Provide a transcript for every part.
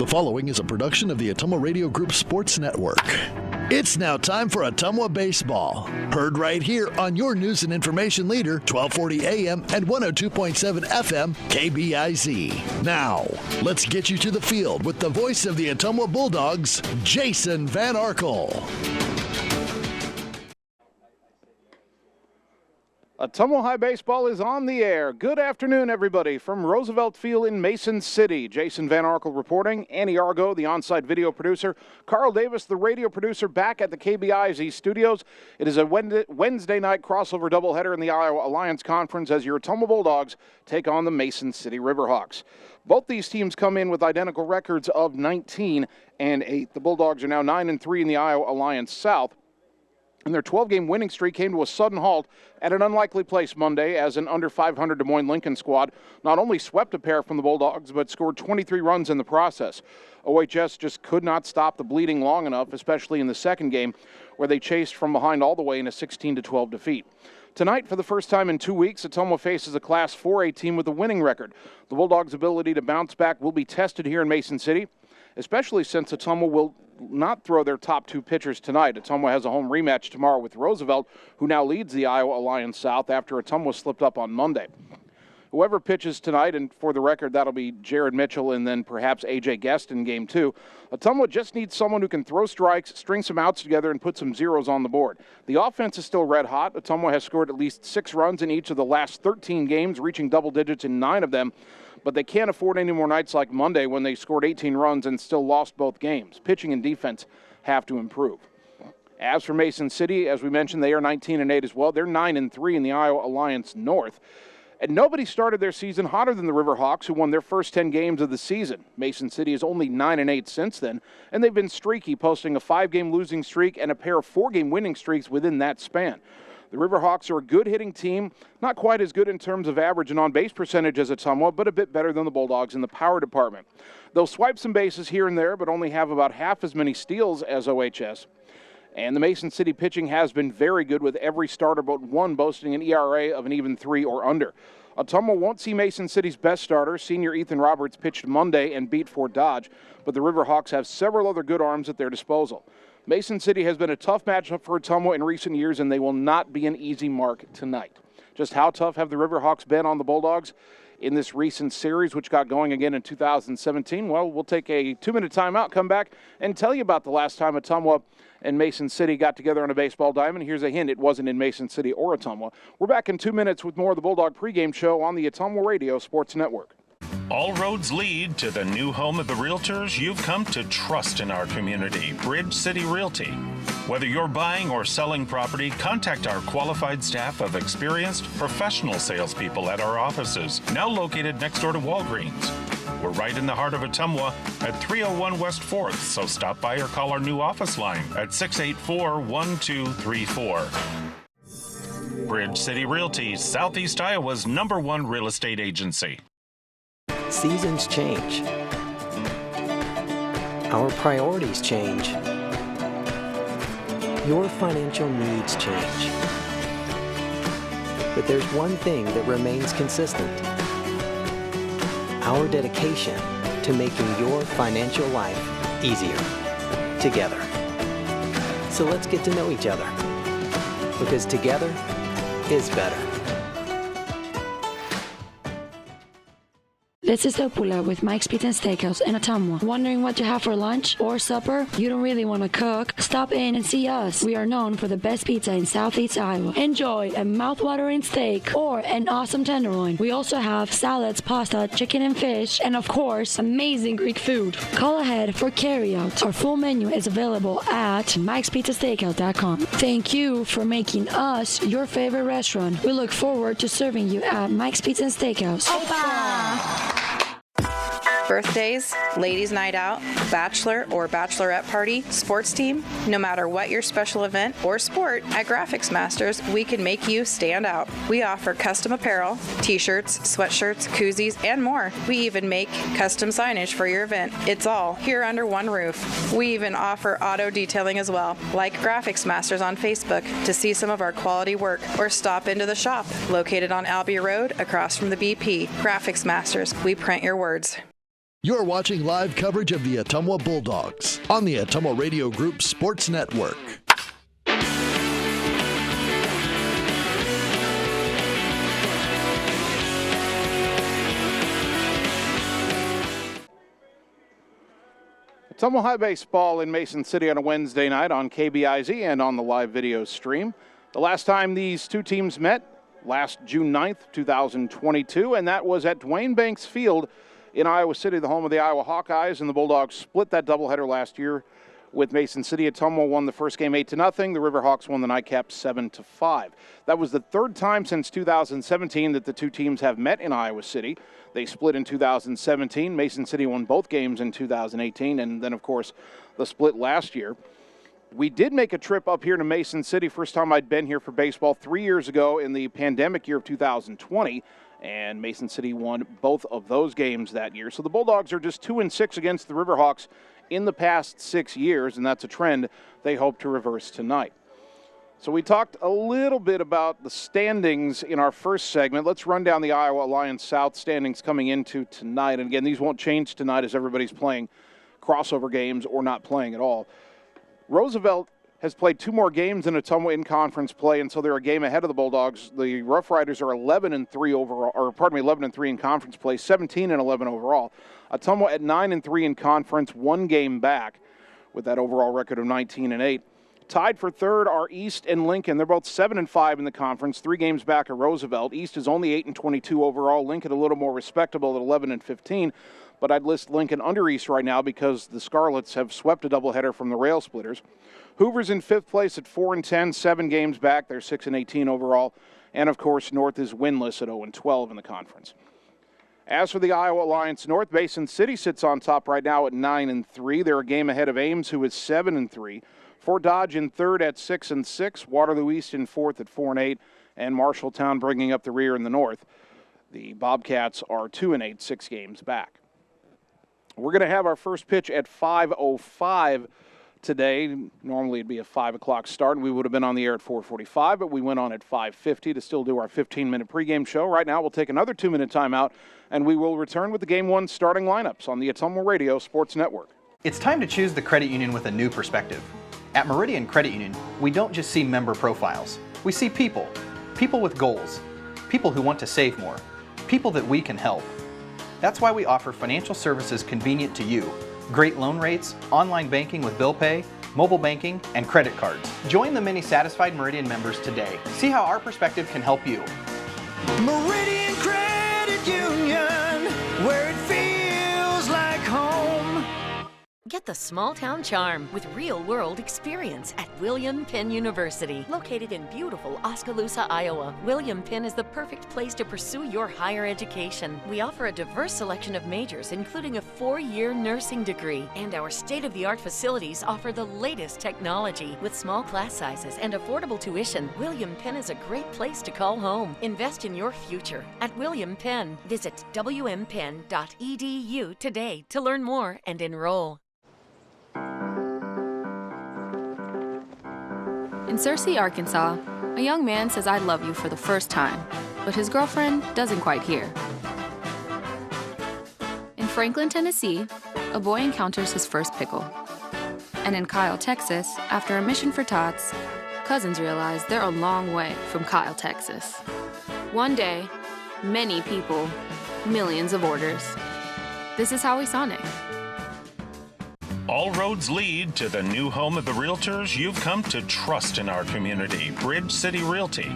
The following is a production of the Ottumwa Radio Group Sports Network. It's now time for Ottumwa Baseball. Heard right here on your news and information leader, 1240 AM and 102.7 FM, KBIZ. Now, let's get you to the field with the voice of the Ottumwa Bulldogs, Jason Van Arkel. Ottumwa High Baseball is on the air. Good afternoon, everybody, from Roosevelt Field in Mason City. Jason Van Arkel reporting. Annie Argo, the on-site video producer. Carl Davis, the radio producer, back at the KBIZ studios. It is a Wednesday night crossover doubleheader in the Iowa Alliance Conference as your Ottumwa Bulldogs take on the Mason City Riverhawks. Both these teams come in with identical records of 19 and 8. The Bulldogs are now 9-3 in the Iowa Alliance South. And their 12-game winning streak came to a sudden halt at an unlikely place Monday as an under 500 Des Moines Lincoln squad not only swept a pair from the Bulldogs, but scored 23 runs in the process. OHS just could not stop the bleeding long enough, especially in the second game, where they chased from behind all the way in a 16-12 defeat. Tonight, for the first time in 2 weeks, Ottumwa faces a Class 4A team with a winning record. The Bulldogs' ability to bounce back will be tested here in Mason City, especially since Ottumwa will not throw their top two pitchers tonight. Ottumwa has a home rematch tomorrow with Roosevelt, who now leads the Iowa Alliance South after Ottumwa slipped up on Monday. Whoever pitches tonight, and for the record, that'll be Jared Mitchell and then perhaps A.J. Guest in Game 2, Ottumwa just needs someone who can throw strikes, string some outs together, and put some zeros on the board. The offense is still red hot. Ottumwa has scored at least 6 runs in each of the last 13 games, reaching double digits in 9 of them. But they can't afford any more nights like Monday when they scored 18 runs and still lost both games. Pitching and defense have to improve. As for Mason City, as we mentioned, they are 19-8 as well. They're 9-3 in the Iowa Alliance North. And nobody started their season hotter than the Riverhawks, who won their first 10 games of the season. Mason City is only 9-8 since then, and they've been streaky, posting a 5-game losing streak and a pair of 4-game winning streaks within that span. The Riverhawks are a good hitting team, not quite as good in terms of average and on-base percentage as Ottumwa, but a bit better than the Bulldogs in the power department. They'll swipe some bases here and there, but only have about half as many steals as OHS. And the Mason City pitching has been very good, with every starter but one boasting an ERA of an even 3 or under. Ottumwa won't see Mason City's best starter. Senior Ethan Roberts pitched Monday and beat Fort Dodge, but the Riverhawks have several other good arms at their disposal. Mason City has been a tough matchup for Ottumwa in recent years, and they will not be an easy mark tonight. Just how tough have the Riverhawks been on the Bulldogs in this recent series, which got going again in 2017? Well, we'll take a 2-minute timeout, come back, and tell you about the last time Ottumwa and Mason City got together on a baseball diamond. Here's a hint: it wasn't in Mason City or Ottumwa. We're back in 2 minutes with more of the Bulldog pregame show on the Ottumwa Radio Sports Network. All roads lead to the new home of the realtors you've come to trust in our community, Bridge City Realty. Whether you're buying or selling property, contact our qualified staff of experienced professional salespeople at our offices, now located next door to Walgreens. We're right in the heart of Ottumwa at 301 West 4th, so stop by or call our new office line at 684-1234. Bridge City Realty, Southeast Iowa's #1 real estate agency. Seasons change. Our priorities change. Your financial needs change. But there's one thing that remains consistent: our dedication to making your financial life easier together. So let's get to know each other, because together is better. This is Opula with Mike's Pizza and Steakhouse in Ottumwa. Wondering what to have for lunch or supper? You don't really want to cook? Stop in and see us. We are known for the best pizza in Southeast Iowa. Enjoy a mouth-watering steak or an awesome tenderloin. We also have salads, pasta, chicken and fish, and of course, amazing Greek food. Call ahead for carryout. Our full menu is available at Mike'sPizzaSteakhouse.com. Thank you for making us your favorite restaurant. We look forward to serving you at Mike's Pizza and Steakhouse. Opa! Birthdays, ladies' night out, bachelor or bachelorette party, sports team, no matter what your special event or sport, at Graphics Masters, we can make you stand out. We offer custom apparel, t-shirts, sweatshirts, koozies, and more. We even make custom signage for your event. It's all here under one roof. We even offer auto detailing as well. Like Graphics Masters on Facebook to see some of our quality work, or stop into the shop located on Albee Road across from the BP. Graphics Masters, we print your words. You're watching live coverage of the Ottumwa Bulldogs on the Ottumwa Radio Group Sports Network. Ottumwa High Baseball in Mason City on a Wednesday night on KBIZ and on the live video stream. The last time these two teams met, last June 9th, 2022, and that was at Dwayne Banks Field in Iowa City, the home of the Iowa Hawkeyes, and the Bulldogs split that doubleheader last year with Mason City. Ottumwa won the first game 8-0. The Riverhawks won the nightcap 7-5. That was the third time since 2017 that the two teams have met in Iowa City. They split in 2017. Mason City won both games in 2018, and then, of course, the split last year. We did make a trip up here to Mason City. First time I'd been here for baseball 3 years ago in the pandemic year of 2020. And Mason City won both of those games that year. So the Bulldogs are just 2-6 against the Riverhawks in the past 6 years, and that's a trend they hope to reverse tonight. So we talked a little bit about the standings in our first segment. Let's run down the Iowa Alliance South standings coming into tonight. And again, these won't change tonight as everybody's playing crossover games or not playing at all. Roosevelt has played 2 more games in Ottumwa in conference play, and so they're a game ahead of the Bulldogs. The Rough Riders are 11-3 overall, 11-3 in conference play, 17-11 overall. Ottumwa at 9-3 in conference, 1 game back with that overall record of 19-8. Tied for third are East and Lincoln. They're both 7-5 in the conference, 3 games back of Roosevelt. East is only 8-22 overall. Lincoln a little more respectable at 11-15. But I'd list Lincoln under East right now because the Scarlets have swept a doubleheader from the Rail Splitters. Hoover's in 5th place at 4-10, 7 games back. They're 6-18 overall. And, of course, North is winless at 0-12 in the conference. As for the Iowa Alliance North, Mason City sits on top right now at 9-3. They're a game ahead of Ames, who is 7-3. Fort Dodge in 3rd at 6-6. Waterloo East in 4th at 4-8. And Marshalltown bringing up the rear in the North. The Bobcats are 2-8, 6 games back. We're going to have our first pitch at 5:05 today. Normally it'd be a 5 o'clock start, and we would have been on the air at 4:45, but we went on at 5:50 to still do our 15-minute pregame show. Right now we'll take another 2-minute timeout, and we will return with the Game 1 starting lineups on the Ottumwa Radio Sports Network. It's time to choose the credit union with a new perspective. At Meridian Credit Union, we don't just see member profiles. We see people. People with goals. People who want to save more. People that we can help. That's why we offer financial services convenient to you. Great loan rates, online banking with bill pay, mobile banking, and credit cards. Join the many satisfied Meridian members today. See how our perspective can help you. Meridian Credit Union, where it feels like home. Get the small town charm with real-world experience at William Penn University. Located in beautiful Oskaloosa, Iowa, William Penn is the perfect place to pursue your higher education. We offer a diverse selection of majors, including a 4-year nursing degree. And our state-of-the-art facilities offer the latest technology. With small class sizes and affordable tuition, William Penn is a great place to call home. Invest in your future at William Penn. Visit wmpenn.edu today to learn more and enroll. In Searcy, Arkansas, a young man says I love you for the first time, but his girlfriend doesn't quite hear. In Franklin, Tennessee, a boy encounters his first pickle. And in Kyle, Texas, after a mission for tots, cousins realize they're a long way from Kyle, Texas. One day, many people, millions of orders. This is Howie Sonic. All roads lead to the new home of the realtors you've come to trust in our community, Bridge City Realty.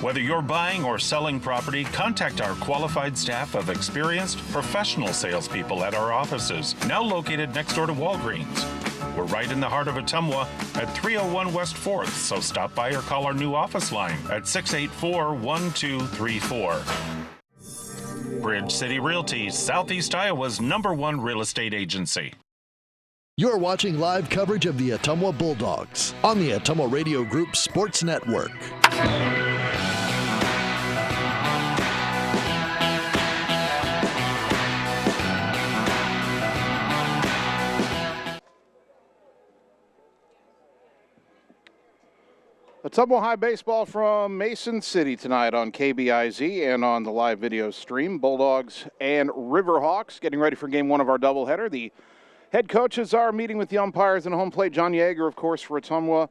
Whether you're buying or selling property, contact our qualified staff of experienced professional salespeople at our offices, now located next door to Walgreens. We're right in the heart of Ottumwa at 301 West 4th, so stop by or call our new office line at 684-1234. Bridge City Realty, Southeast Iowa's #1 real estate agency. You're watching live coverage of the Ottumwa Bulldogs on the Ottumwa Radio Group Sports Network. Ottumwa High baseball from Mason City tonight on KBIZ and on the live video stream. Bulldogs and Riverhawks getting ready for game one of our doubleheader. The head coaches are meeting with the umpires and home plate. John Yeager, of course, for Ottumwa,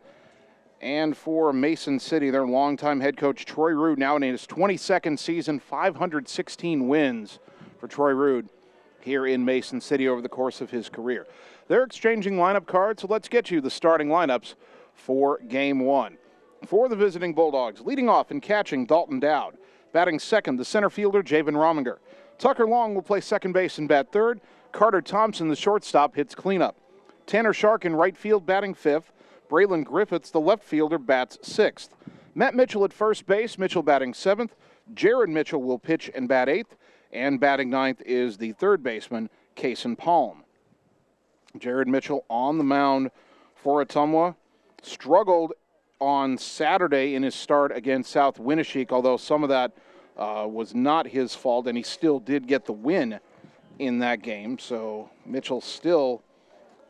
and for Mason City, their longtime head coach Troy Rude, now in his 22nd season, 516 wins for Troy Rude here in Mason City over the course of his career. They're exchanging lineup cards, so let's get you the starting lineups for game one. For the visiting Bulldogs, leading off and catching, Dalton Dowd. Batting second, the center fielder, Javen Rominger. Tucker Long will play second base and bat third. Carter Thompson, the shortstop, hits cleanup. Tanner Shark in right field, batting fifth. Braylon Griffiths, the left fielder, bats sixth. Matt Mitchell at first base, Mitchell batting seventh. Jared Mitchell will pitch and bat eighth. And batting ninth is the third baseman, Kason Palm. Jared Mitchell on the mound for Ottumwa. Struggled on Saturday in his start against South Winneshiek, although some of that was not his fault, and he still did get the win in that game. So Mitchell still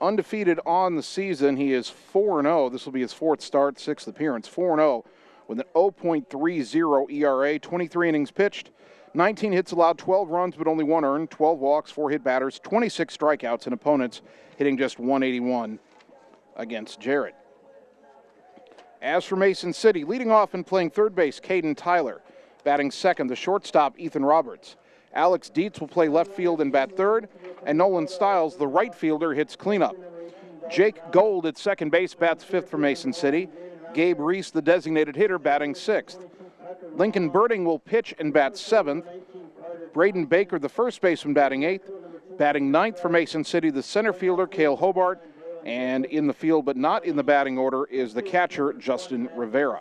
undefeated on the season. He is 4-0. This will be his fourth start, sixth appearance. 4-0 with an 0.30 ERA, 23 innings pitched, 19 hits allowed, 12 runs but only one earned, 12 walks, 4 hit batters, 26 strikeouts, and opponents hitting just 181 against Jarrett. As for Mason City, leading off and playing third base, Caden Tyler. Batting second, the shortstop, Ethan Roberts. Alex Dietz will play left field and bat third, and Nolan Stiles, the right fielder, hits cleanup. Jake Gold at second base bats fifth for Mason City. Gabe Reese, the designated hitter, batting sixth. Lincoln Birding will pitch and bat seventh. Braden Baker, the first baseman, batting eighth. Batting ninth for Mason City, the center fielder, Cale Hobart. And in the field, but not in the batting order, is the catcher, Justin Rivera.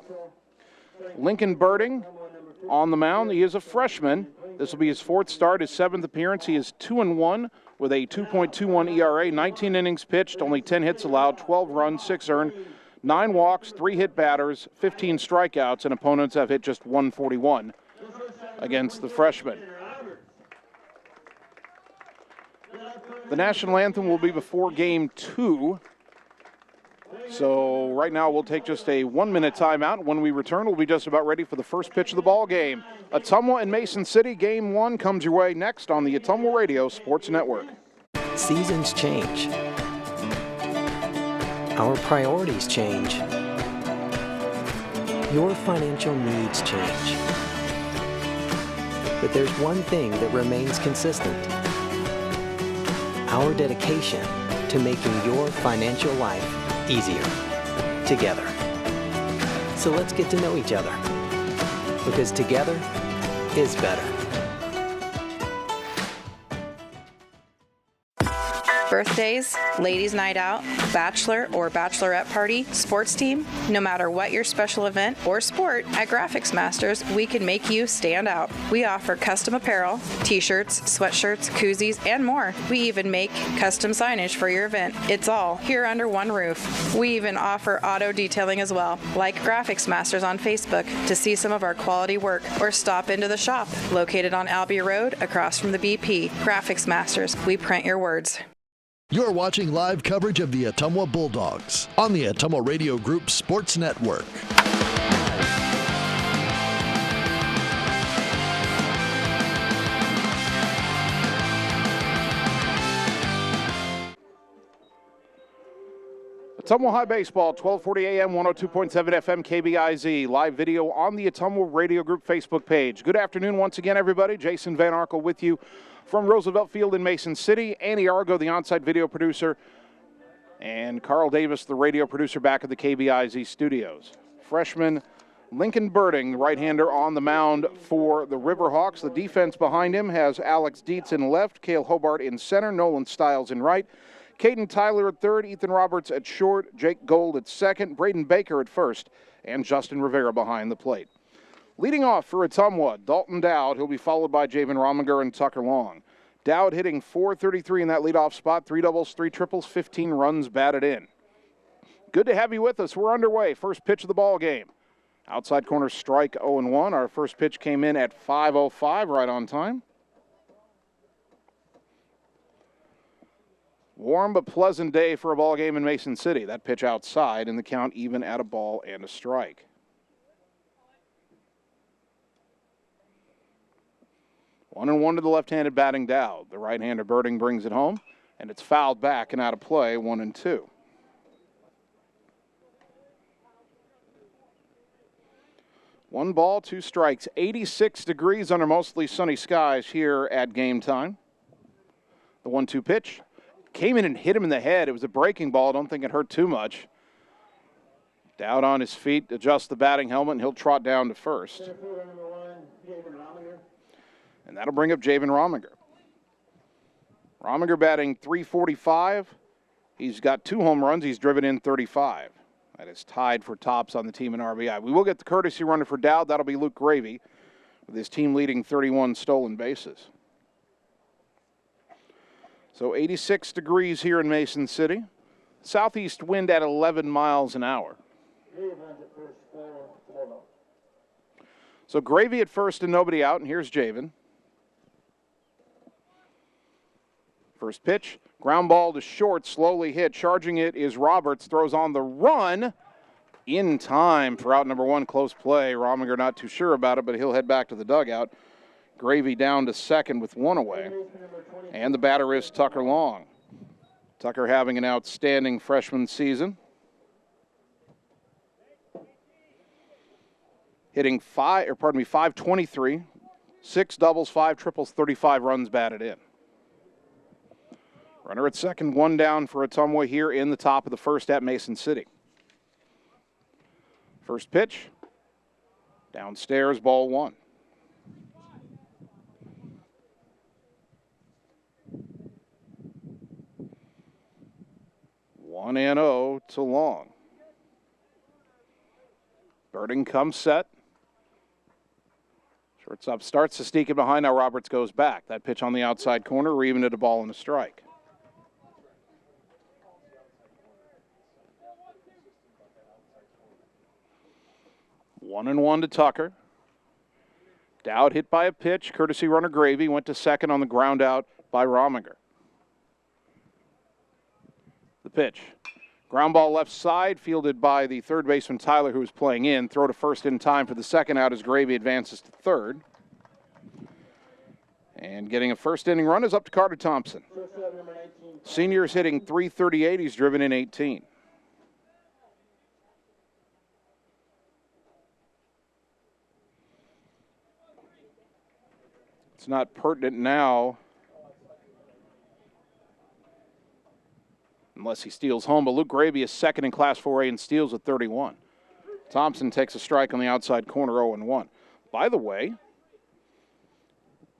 Lincoln Birding on the mound. He is a freshman. This will be his fourth start, his seventh appearance. He is 2-1 with a 2.21 ERA, 19 innings pitched, only 10 hits allowed, 12 runs, 6 earned, 9 walks, 3 hit batters, 15 strikeouts, and opponents have hit just 141 against the freshman. The national anthem will be before game 2. So right now we'll take just a 1-minute timeout. When we return, we'll be just about ready for the first pitch of the ball game. Ottumwa and Mason City, game 1 comes your way next on the Ottumwa Radio Sports Network. Seasons change. Our priorities change. Your financial needs change. But there's one thing that remains consistent. Our dedication to making your financial life easier together. So let's get to know each other, because together is better. Birthdays, ladies' night out, bachelor or bachelorette party, sports team, no matter what your special event or sport, at Graphics Masters, we can make you stand out. We offer custom apparel, t-shirts, sweatshirts, koozies, and more. We even make custom signage for your event. It's all here under one roof. We even offer auto detailing as well. Like Graphics Masters on Facebook to see some of our quality work, or stop into the shop located on Albee Road across from the BP. Graphics Masters, we print your words. You're watching live coverage of the Ottumwa Bulldogs on the Ottumwa Radio Group Sports Network. Ottumwa High Baseball, 1240 AM, 102.7 FM, KBIZ. Live video on the Ottumwa Radio Group Facebook page. Good afternoon once again, everybody. Jason Van Arkel with you from Roosevelt Field in Mason City. Annie Argo, the on-site video producer, and Carl Davis, the radio producer, back at the KBIZ studios. Freshman Lincoln Birding, the right-hander, on the mound for the Riverhawks. The defense behind him has Alex Dietz in left, Cale Hobart in center, Nolan Stiles in right, Caden Tyler at third, Ethan Roberts at short, Jake Gold at second, Braden Baker at first, and Justin Rivera behind the plate. Leading off for Ottumwa, Dalton Dowd. He'll be followed by Javen Rominger and Tucker Long. Dowd hitting .433 in that leadoff spot, 3 doubles, 3 triples, 15 runs batted in. Good to have you with us. We're underway. First pitch of the ball game. Outside corner strike, 0-1. Our first pitch came in at 5:05, right on time. Warm but pleasant day for a ball game in Mason City. That pitch outside, and the count even at a ball and a strike. 1-1 to the left-handed batting Dowd. The right-hander Birding brings it home, and it's fouled back and out of play, 1-2. One ball, two strikes. 86 degrees under mostly sunny skies here at game time. The 1-2 pitch came in and hit him in the head. It was a breaking ball. I don't think it hurt too much. Dowd on his feet, adjusts the batting helmet, and he'll trot down to first. And that'll bring up Javen Rominger. Rominger batting .345. He's got 2 home runs. He's driven in 35. That is tied for tops on the team in RBI. We will get the courtesy runner for Dowd. That'll be Luke Gravy with his team leading 31 stolen bases. So 86 degrees here in Mason City. Southeast wind at 11 miles an hour. So Gravy at first and nobody out, and here's Javen. First pitch, ground ball to short, slowly hit. Charging it is Roberts, throws on the run in time for out number 1, close play. Rominger not too sure about it, but he'll head back to the dugout. Gravy down to second with 1 away. And the batter is Tucker Long. Tucker having an outstanding freshman season. Hitting 523, 6 doubles, 5 triples, 35 runs batted in. Runner at second, 1 down for Ottumwa here in the top of the first at Mason City. First pitch, downstairs, ball 1. One and 0 to Long. Birding comes set. Shortstop starts to sneak it behind. Now Roberts goes back. That pitch on the outside corner, we're even at a ball and a strike. One and 1 to Tucker. Dowd hit by a pitch. Courtesy runner Gravy went to second on the ground out by Rominger. The pitch. Ground ball left side, fielded by the third baseman Tyler, who was playing in. Throw to first in time for the second out as Gravy advances to third. And getting a first inning run is up to Carter Thompson. Senior's hitting .338. He's driven in 18. It's not pertinent now unless he steals home, but Luke Gravy is second in Class 4A and steals at 31. Thompson takes a strike on the outside corner, 0-1. By the way,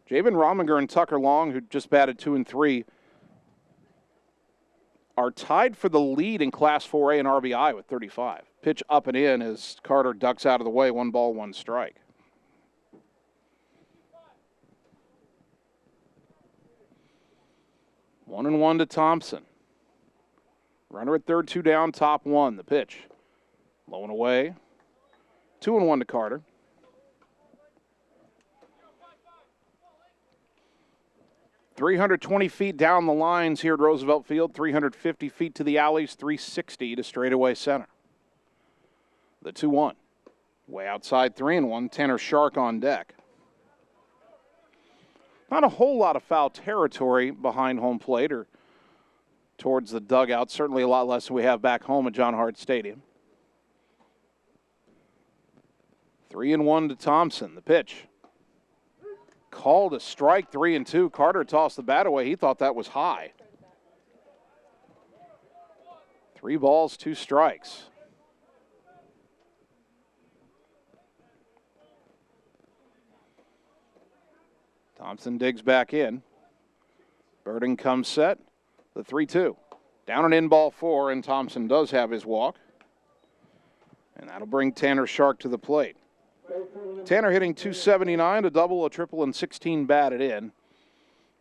Javen Rominger and Tucker Long, who just batted 2 and 3, are tied for the lead in Class 4A and RBI with 35. Pitch up and in as Carter ducks out of the way, 1 ball, 1 strike. One and 1 to Thompson. Runner at third, 2 down, top 1. The pitch. Low and away. 2 and 1 to Carter. .320 feet down the lines here at Roosevelt Field. 350 feet to the alleys. 360 to straightaway center. The 2-1. Way outside 3-1. Tanner Shark on deck. Not a whole lot of foul territory behind home plate or towards the dugout. Certainly a lot less than we have back home at John Hart Stadium. 3-1 to Thompson. The pitch. Called a strike, 3-2. Carter tossed the bat away. He thought that was high. 3 balls, 2 strikes. Thompson digs back in. Birding comes set. The 3-2. Down and in ball 4, and Thompson does have his walk. And that'll bring Tanner Shark to the plate. Tanner hitting .279, a double, a triple, and 16 batted in.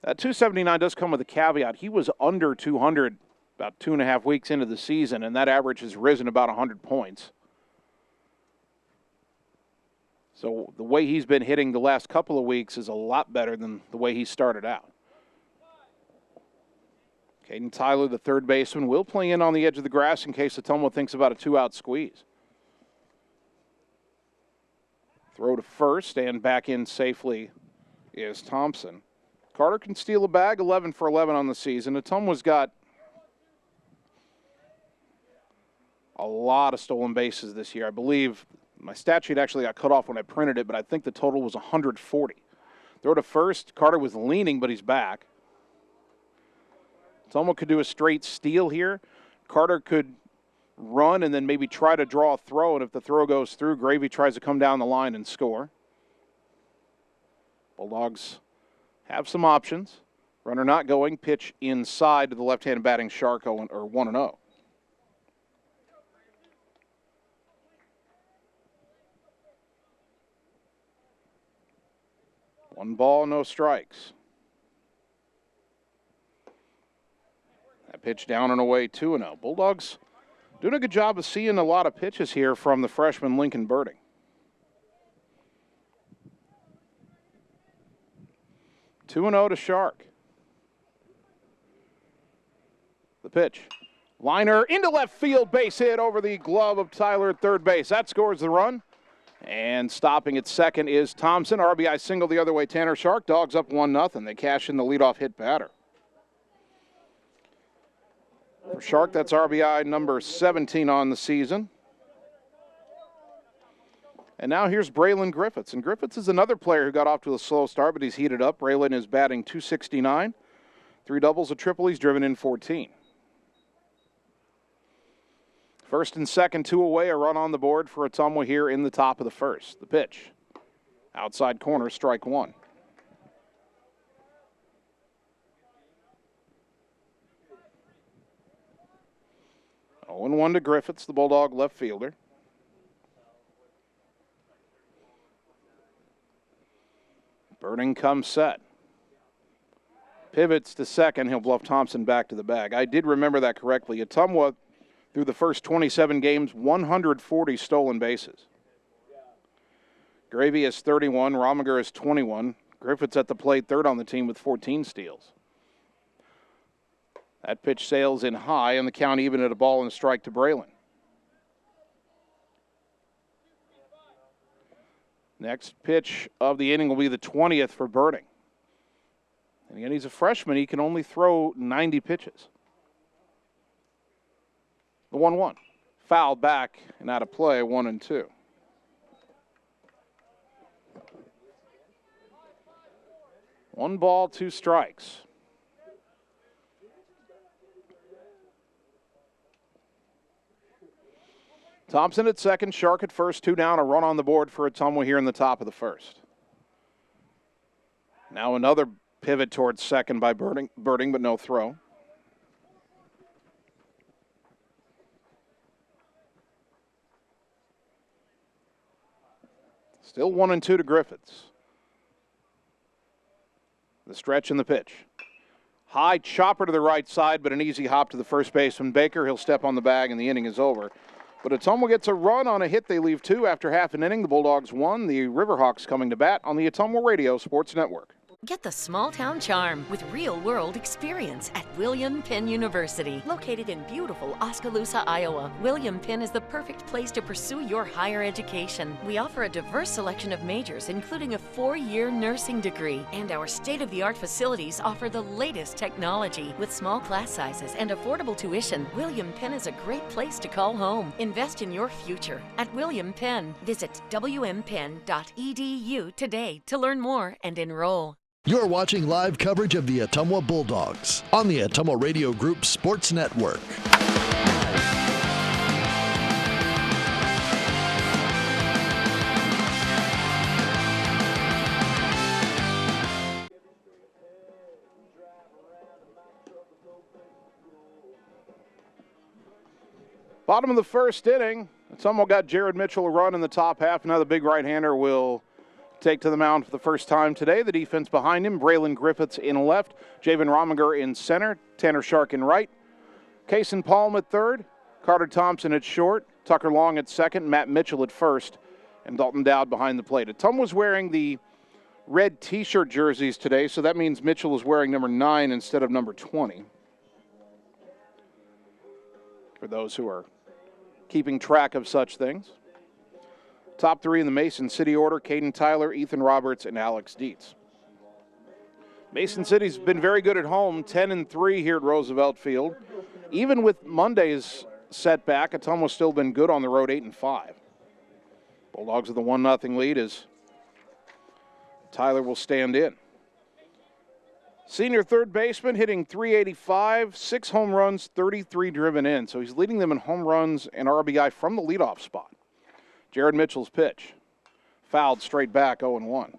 That .279 does come with a caveat. He was under 200 about 2.5 weeks into the season, and that average has risen about 100 points. So the way he's been hitting the last couple of weeks is a lot better than the way he started out. Caden Tyler, the third baseman, will play in on the edge of the grass in case Ottumwa thinks about a 2-out squeeze. Throw to first and back in safely is Thompson. Carter can steal a bag, 11 for 11 on the season. Ottumwa's got a lot of stolen bases this year. I believe my stat sheet actually got cut off when I printed it, but I think the total was 140. Throw to first. Carter was leaning, but he's back. Ottumwa could do a straight steal here. Carter could run and then maybe try to draw a throw, and if the throw goes through, Gravy tries to come down the line and score. Bulldogs have some options. Runner not going. Pitch inside to the left-handed batting Shark, 1-0. One ball, no strikes. That pitch down and away, 2-0. Bulldogs doing a good job of seeing a lot of pitches here from the freshman Lincoln Birding. Two and 0 to Shark. The pitch. Liner into left field, base hit over the glove of Tyler at third base. That scores the run. And stopping at second is Thompson. RBI single the other way, Tanner Shark. Dogs up 1-0. They cash in the leadoff hit batter. For Shark, that's RBI number 17 on the season. And now here's Braylon Griffiths. And Griffiths is another player who got off to a slow start, but he's heated up. Braylon is batting .269. 3 doubles, a triple. He's driven in 14. First and second, 2 away. A run on the board for Ottumwa here in the top of the first. The pitch. Outside corner, strike one. Oh, 0-1 to Griffiths, the Bulldog left fielder. Birding comes set. Pivots to second. He'll bluff Thompson back to the bag. I did remember that correctly. Ottumwa, through the first 27 games, 140 stolen bases. Gravy has 31. Rominger has 21. Griffiths at the plate, third on the team with 14 steals. That pitch sails in high, and the count even at a ball and a strike to Braylon. Next pitch of the inning will be the 20th for Birding. And again, he's a freshman. He can only throw 90 pitches. The 1-1. Fouled back and out of play, 1-2. One ball, 2 strikes. Thompson at second, Shark at first, 2 down, a run on the board for Ottumwa here in the top of the first. Now another pivot towards second by Birding, but no throw. Still 1-2 to Griffiths. The stretch and the pitch. High chopper to the right side, but an easy hop to the first baseman Baker. He'll step on the bag and the inning is over. But Ottumwa gets a run on a hit. They leave 2 after half an inning. The Bulldogs won. The Riverhawks coming to bat on the Ottumwa Radio Sports Network. Get the small town charm with real-world experience at William Penn University. Located in beautiful Oskaloosa, Iowa, William Penn is the perfect place to pursue your higher education. We offer a diverse selection of majors, including a 4-year nursing degree. And our state-of-the-art facilities offer the latest technology. With small class sizes and affordable tuition, William Penn is a great place to call home. Invest in your future at William Penn. Visit wmpenn.edu today to learn more and enroll. You're watching live coverage of the Ottumwa Bulldogs on the Ottumwa Radio Group Sports Network. Bottom of the first inning, Ottumwa got Jared Mitchell a run in the top half. Now the big right-hander will take to the mound for the first time today. The defense behind him, Braylon Griffiths in left, Javen Rominger in center, Tanner Shark in right, Kason Palm at third, Carter Thompson at short, Tucker Long at second, Matt Mitchell at first, and Dalton Dowd behind the plate. Ottumwa was wearing the red T-shirt jerseys today, so that means Mitchell is wearing number 9 instead of number 20. For those who are keeping track of such things. Top 3 in the Mason City order, Caden Tyler, Ethan Roberts, and Alex Dietz. Mason City's been very good at home, 10-3 here at Roosevelt Field. Even with Monday's setback, Ottumwa's still been good on the road, 8-5. Bulldogs with a 1-0 lead as Tyler will stand in. Senior third baseman hitting .385, 6 home runs, 33 driven in. So he's leading them in home runs and RBI from the leadoff spot. Jared Mitchell's pitch. Fouled straight back, 0-1.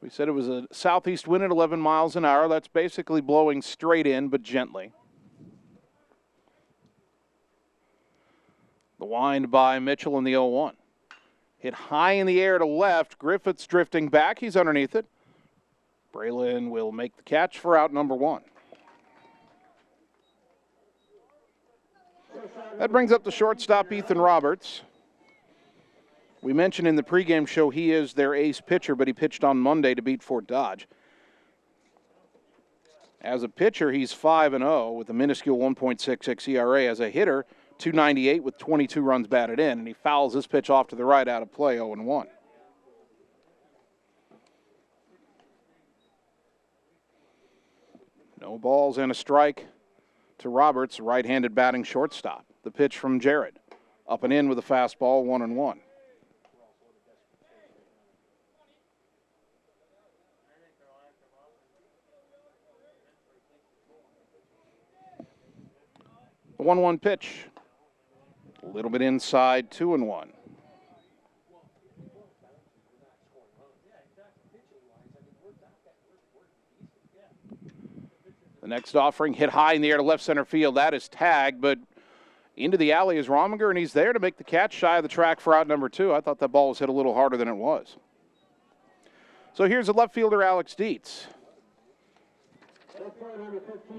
We said it was a southeast wind at 11 miles an hour. That's basically blowing straight in, but gently. The wind by Mitchell in the 0-1. Hit high in the air to left. Griffith's drifting back. He's underneath it. Braylon will make the catch for out number 1. That brings up the shortstop, Ethan Roberts. We mentioned in the pregame show he is their ace pitcher, but he pitched on Monday to beat Fort Dodge. As a pitcher, he's 5-0 with a minuscule 1.66 ERA. As a hitter, .298 with 22 runs batted in, and he fouls this pitch off to the right out of play, 0-1. No balls and a strike to Roberts, right-handed batting shortstop. The pitch from Jared. Up and in with a fastball, 1-1. The 1-1 pitch. A little bit inside, 2-1. The next offering hit high in the air to left center field. That is tagged, but into the alley is Rominger, and he's there to make the catch shy of the track for out number 2. I thought that ball was hit a little harder than it was. So here's the left fielder, Alex Dietz.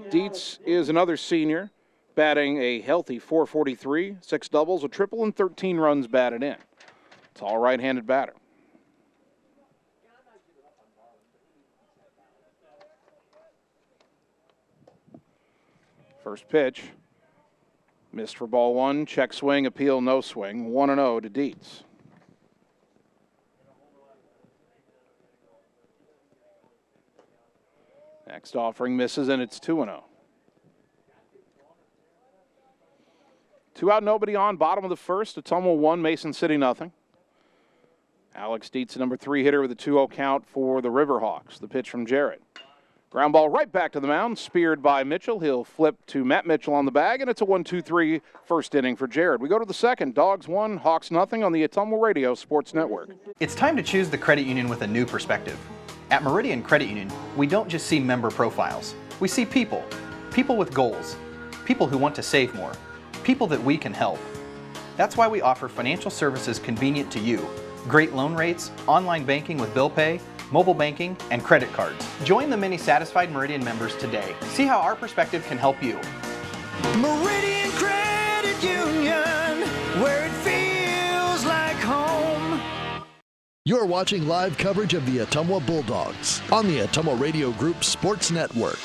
Dietz is another senior, batting a healthy .443, 6 doubles, a triple, and 13 runs batted in. Tall right-handed batter. First pitch, missed for ball 1, check swing, appeal, no swing, 1-0 to Dietz. Next offering misses, and it's 2-0. 2 out, nobody on, bottom of the first. Ottumwa 1, Mason City 0. Alex Dietz, number 3 hitter with a 2-0 count for the Riverhawks. The pitch from Jared. Ground ball right back to the mound, speared by Mitchell. He'll flip to Matt Mitchell on the bag, and it's a 1-2-3 first inning for Jared. We go to the second. Dogs 1, Hawks 0 on the Ottumwa Radio Sports Network. It's time to choose the credit union with a new perspective. At Meridian Credit Union, we don't just see member profiles. We see people. People with goals. People who want to save more. People that we can help. That's why we offer financial services convenient to you. Great loan rates, online banking with bill pay, mobile banking, and credit cards. Join the many satisfied Meridian members today. See how our perspective can help you. Meridian Credit Union, where it feels like home. You're watching live coverage of the Ottumwa Bulldogs on the Ottumwa Radio Group Sports Network.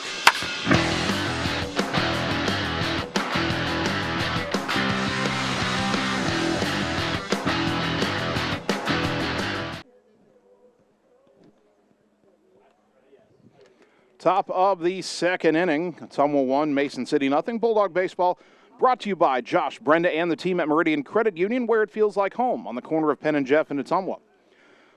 Top of the second inning, Ottumwa 1, Mason City 0. Bulldog Baseball brought to you by Josh, Brenda, and the team at Meridian Credit Union, where it feels like home, on the corner of Penn and Jeff in Ottumwa.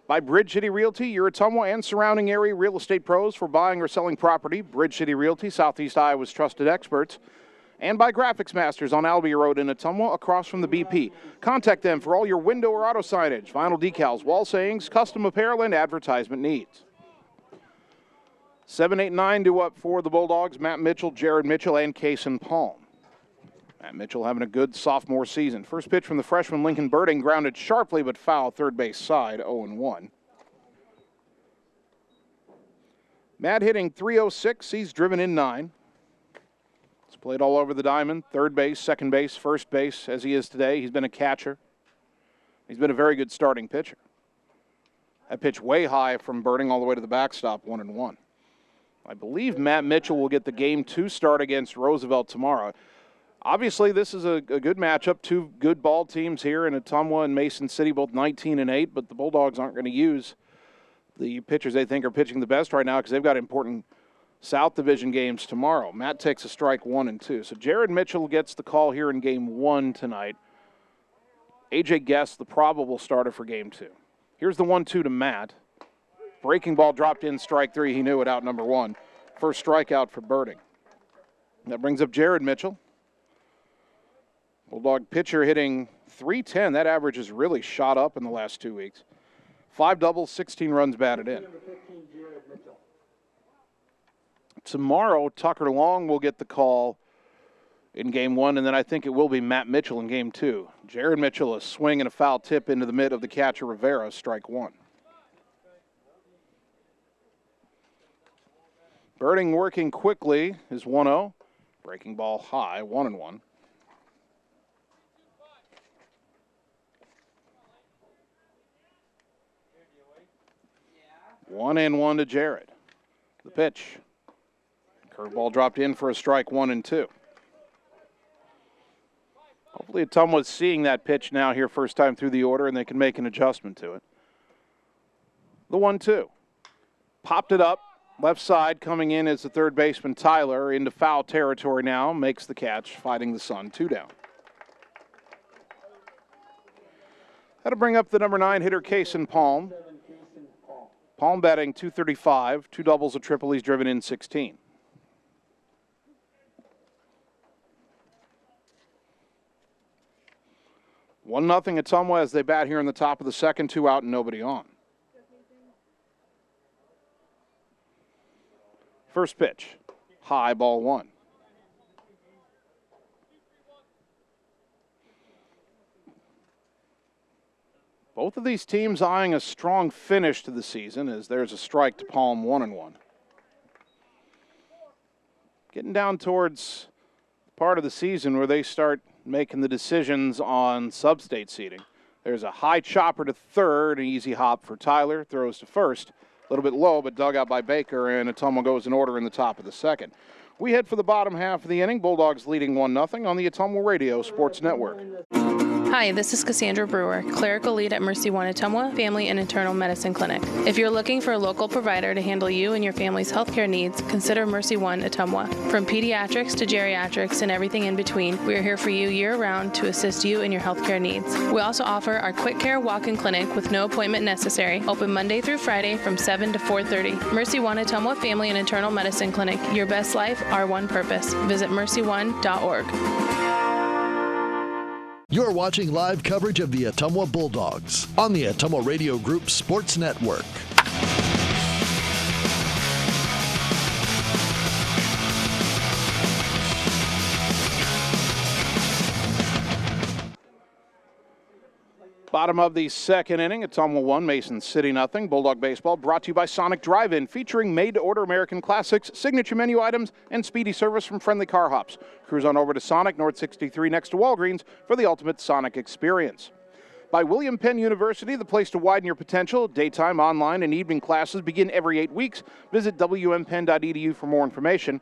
By Bridge City Realty, your Ottumwa and surrounding area real estate pros for buying or selling property. Bridge City Realty, Southeast Iowa's trusted experts. And by Graphics Masters on Albia Road in Ottumwa, across from the BP. Contact them for all your window or auto signage, vinyl decals, wall sayings, custom apparel, and advertisement needs. 7, 8, 9 due up for the Bulldogs. Matt Mitchell, Jared Mitchell, and Kason Palm. Matt Mitchell having a good sophomore season. First pitch from the freshman Lincoln Birding, grounded sharply but foul, third base side, 0-1. Matt hitting .306. He's driven in 9. He's played all over the diamond, third base, second base, first base, as he is today. He's been a catcher. He's been a very good starting pitcher. That pitch way high from Birding all the way to the backstop, 1-1. I believe Matt Mitchell will get the Game 2 start against Roosevelt tomorrow. Obviously, this is a good matchup. 2 good ball teams here in Ottumwa and Mason City, both 19-8, but the Bulldogs aren't going to use the pitchers they think are pitching the best right now because they've got important South Division games tomorrow. Matt takes a strike 1 and 2. So Jared Mitchell gets the call here in game 1 tonight. A.J. Guest, the probable starter for game 2. Here's the 1-2 to Matt. Breaking ball dropped in, strike 3. He knew it, out number 1. First strikeout for Birding. That brings up Jared Mitchell. Bulldog pitcher hitting .310. That average has really shot up in the last 2 weeks. 5 doubles, 16 runs batted in. Tomorrow, Tucker Long will get the call in game 1, and then I think it will be Matt Mitchell in game 2. Jared Mitchell, a swing and a foul tip into the mid of the catcher Rivera, strike 1. Birding working quickly is 1-0. Breaking ball high, 1-1. One and 1 to Jared. The pitch. Curveball dropped in for a strike, 1 and 2. Hopefully Ottumwa's seeing that pitch now here first time through the order and they can make an adjustment to it. The 1-2. Popped it up. Left side coming in as the third baseman Tyler into foul territory now. Makes the catch, fighting the sun. 2 down. That'll bring up the number 9 hitter, Kason Palm. Palm batting .235, 2 doubles, a triple. He's driven in 16. One nothing Ottumwa as they bat here in the top of the second. 2 out and nobody on. First pitch, high, ball 1. Both of these teams eyeing a strong finish to the season as there's a strike to Palm, 1-1. Getting down towards part of the season where they start making the decisions on sub-state seating. There's a high chopper to third, an easy hop for Tyler, throws to first. A little bit low, but dug out by Baker, and Ottumwa goes in order in the top of the second. We head for the bottom half of the inning. Bulldogs leading 1-0 on the Ottumwa Radio Sports Network. Hi, this is Cassandra Brewer, clerical lead at Mercy One Ottumwa Family and Internal Medicine Clinic. If you're looking for a local provider to handle you and your family's healthcare needs, consider Mercy One Ottumwa. From pediatrics to geriatrics and everything in between, we are here for you year-round to assist you in your healthcare needs. We also offer our quick care walk-in clinic with no appointment necessary, open Monday through Friday from 7 to 4:30. Mercy One Ottumwa Family and Internal Medicine Clinic. Your best life, our one purpose. Visit mercyone.org. You're watching live coverage of the Ottumwa Bulldogs on the Ottumwa Radio Group Sports Network. Bottom of the second inning, Ottumwa 1, Mason City 0. Bulldog Baseball brought to you by Sonic Drive-In, featuring made-to-order American classics, signature menu items, and speedy service from friendly car hops. Cruise on over to Sonic, North 63 next to Walgreens for the ultimate Sonic experience. By William Penn University, the place to widen your potential. Daytime, online, and evening classes begin every 8 weeks. Visit wmpenn.edu for more information.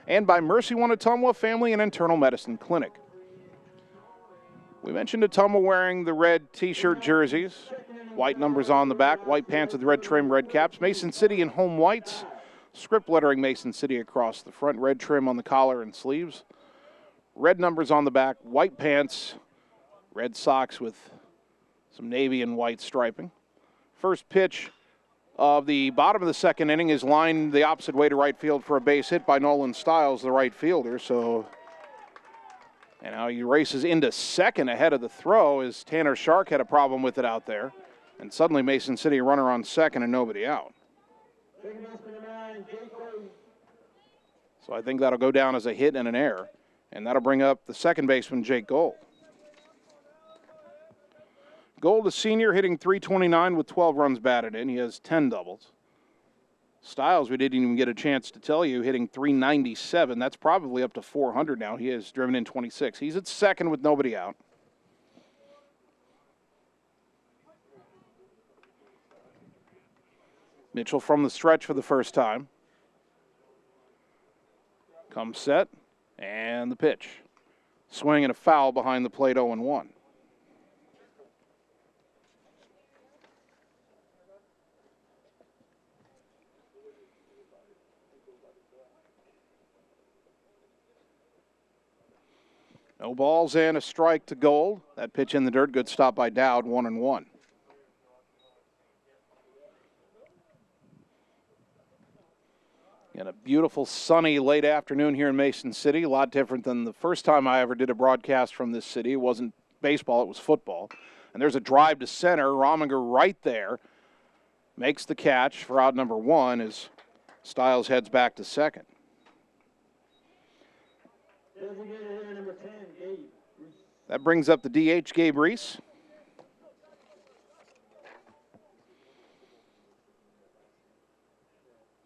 And by Mercy One Ottumwa Family and Internal Medicine Clinic. We mentioned Ottumwa wearing the red T-shirt jerseys, white numbers on the back, white pants with red trim, red caps. Mason City in home whites, script lettering Mason City across the front, red trim on the collar and sleeves, red numbers on the back, white pants, red socks with some navy and white striping. First pitch of the bottom of the second inning is lined the opposite way to right field for a base hit by Nolan Stiles, the right fielder. And now he races into second ahead of the throw as Tanner Shark had a problem with it out there. And suddenly Mason City a runner on second and nobody out. So I think that'll go down as a hit and an error. And that'll bring up the second baseman, Jake Gold. Gold, a senior, hitting .329 with 12 runs batted in. He has 10 doubles. Stiles, we didn't even get a chance to tell you, hitting .397. That's probably up to .400 now. He has driven in 26. He's at second with nobody out. Mitchell from the stretch for the first time. Comes set, and the pitch. Swing and a foul behind the plate, 0-1. No balls and a strike to Gold. That pitch in the dirt. Good stop by Dowd, 1-1. And a beautiful sunny late afternoon here in Mason City. A lot different than the first time I ever did a broadcast from this city. It wasn't baseball, it was football. And there's a drive to center. Rominger right there. Makes the catch for out number 1 as Stiles heads back to second. That brings up the DH, Gabe Reese.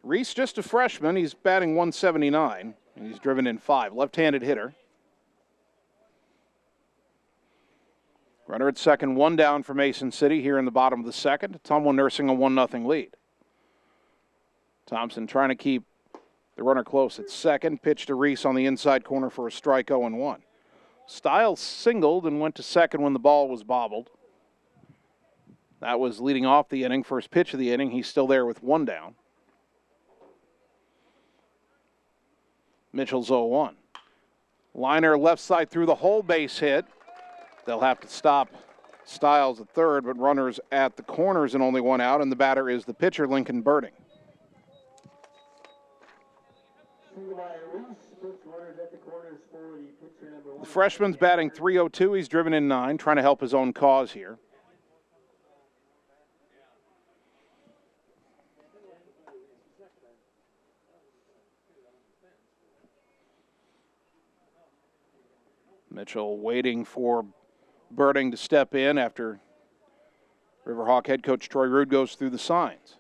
Reese, just a freshman. He's batting 179, and he's driven in 5. Left-handed hitter. Runner at second, 1 down for Mason City here in the bottom of the second. Ottumwa nursing a 1-0 lead. Thompson trying to keep the runner close at second. Pitch to Reese on the inside corner for a strike, 0-1. Stiles singled and went to second when the ball was bobbled. That was leading off the inning. First pitch of the inning. He's still there with 1 down. Mitchell's 0-1. Liner left side through the hole, base hit. They'll have to stop Stiles at third, but runners at the corners and only 1 out, and the batter is the pitcher, Lincoln Birding. The freshman's batting .302. He's driven in 9, trying to help his own cause here. Mitchell waiting for Birding to step in after Riverhawk head coach Troy Rude goes through the signs.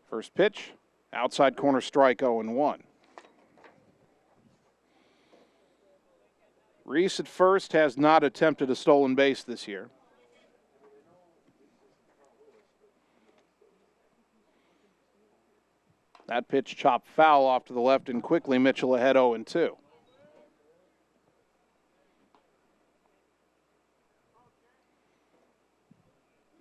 First pitch, outside corner strike, 0-1. Reese at first has not attempted a stolen base this year. That pitch chopped foul off to the left and quickly Mitchell ahead 0-2.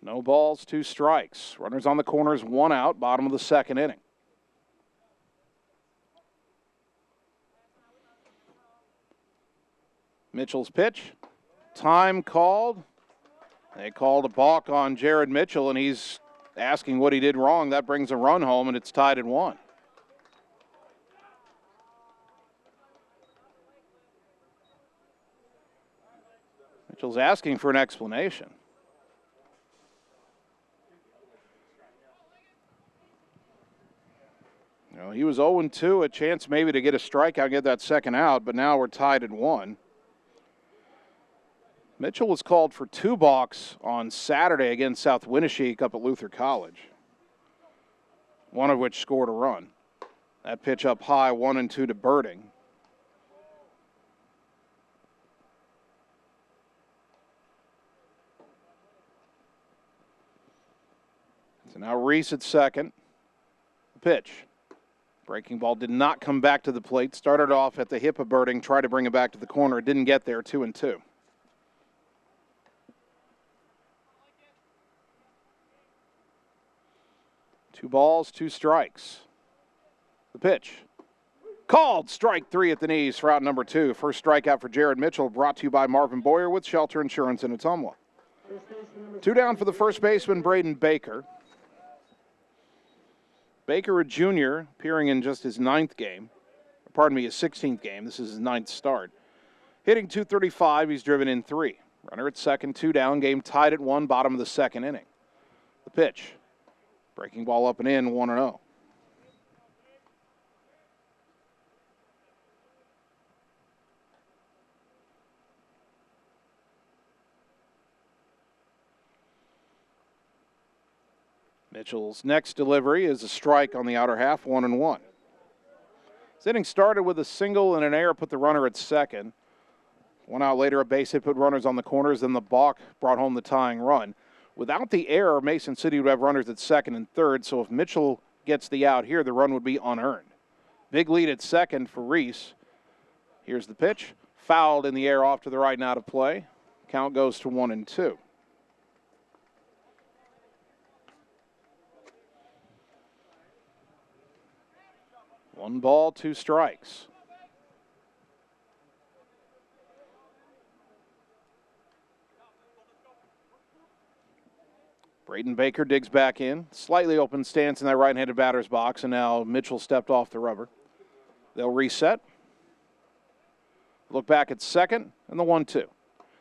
No balls, 2 strikes. Runners on the corners, 1 out, bottom of the second inning. Mitchell's pitch. Time called. They called a balk on Jared Mitchell, and he's asking what he did wrong. That brings a run home, and it's tied at 1. Mitchell's asking for an explanation. You know, he was 0-2, a chance maybe to get a strikeout and get that second out, but now we're tied at 1. Mitchell was called for 2 balks on Saturday against South Winneshiek up at Luther College, one of which scored a run. That pitch up high, 1-2 to Birding. So now Reese at second. The pitch. Breaking ball did not come back to the plate. Started off at the hip of Birding, tried to bring it back to the corner. It didn't get there, 2-2. Two balls, 2 strikes. The pitch. Called, strike 3 at the knees for out number 2. First strikeout for Jared Mitchell, brought to you by Marvin Boyer with Shelter Insurance in Ottumwa. 2 down for the first baseman, Braden Baker. Baker, a junior, appearing in just his 9th game. Pardon me, his 16th game. This is his 9th start. Hitting .235, he's driven in 3. Runner at second, 2 down. Game tied at 1, bottom of the second inning. The pitch. Breaking ball up and in, 1-0. Mitchell's next delivery is a strike on the outer half, 1-1. This inning started with a single and an error, put the runner at second. 1 out later, a base hit put runners on the corners, then the balk brought home the tying run. Without the error, Mason City would have runners at second and third, so if Mitchell gets the out here, the run would be unearned. Big lead at second for Reese. Here's the pitch. Fouled in the air off to the right and out of play. Count goes to 1-2. One ball, 2 strikes. Braden Baker digs back in. Slightly open stance in that right-handed batter's box, and now Mitchell stepped off the rubber. They'll reset. Look back at second, and the 1-2.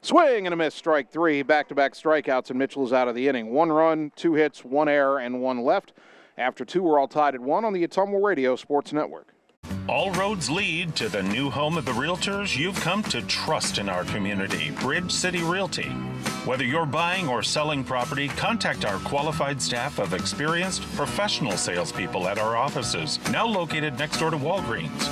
Swing and a miss, strike three. Back-to-back strikeouts, and Mitchell is out of the inning. 1 run, 2 hits, 1 error, and 1 left. After 2, we're all tied at 1 on the Ottumwa Radio Sports Network. All roads lead to the new home of the realtors you've come to trust in our community, Bridge City Realty. Whether you're buying or selling property, contact our qualified staff of experienced professional salespeople at our offices, now located next door to Walgreens.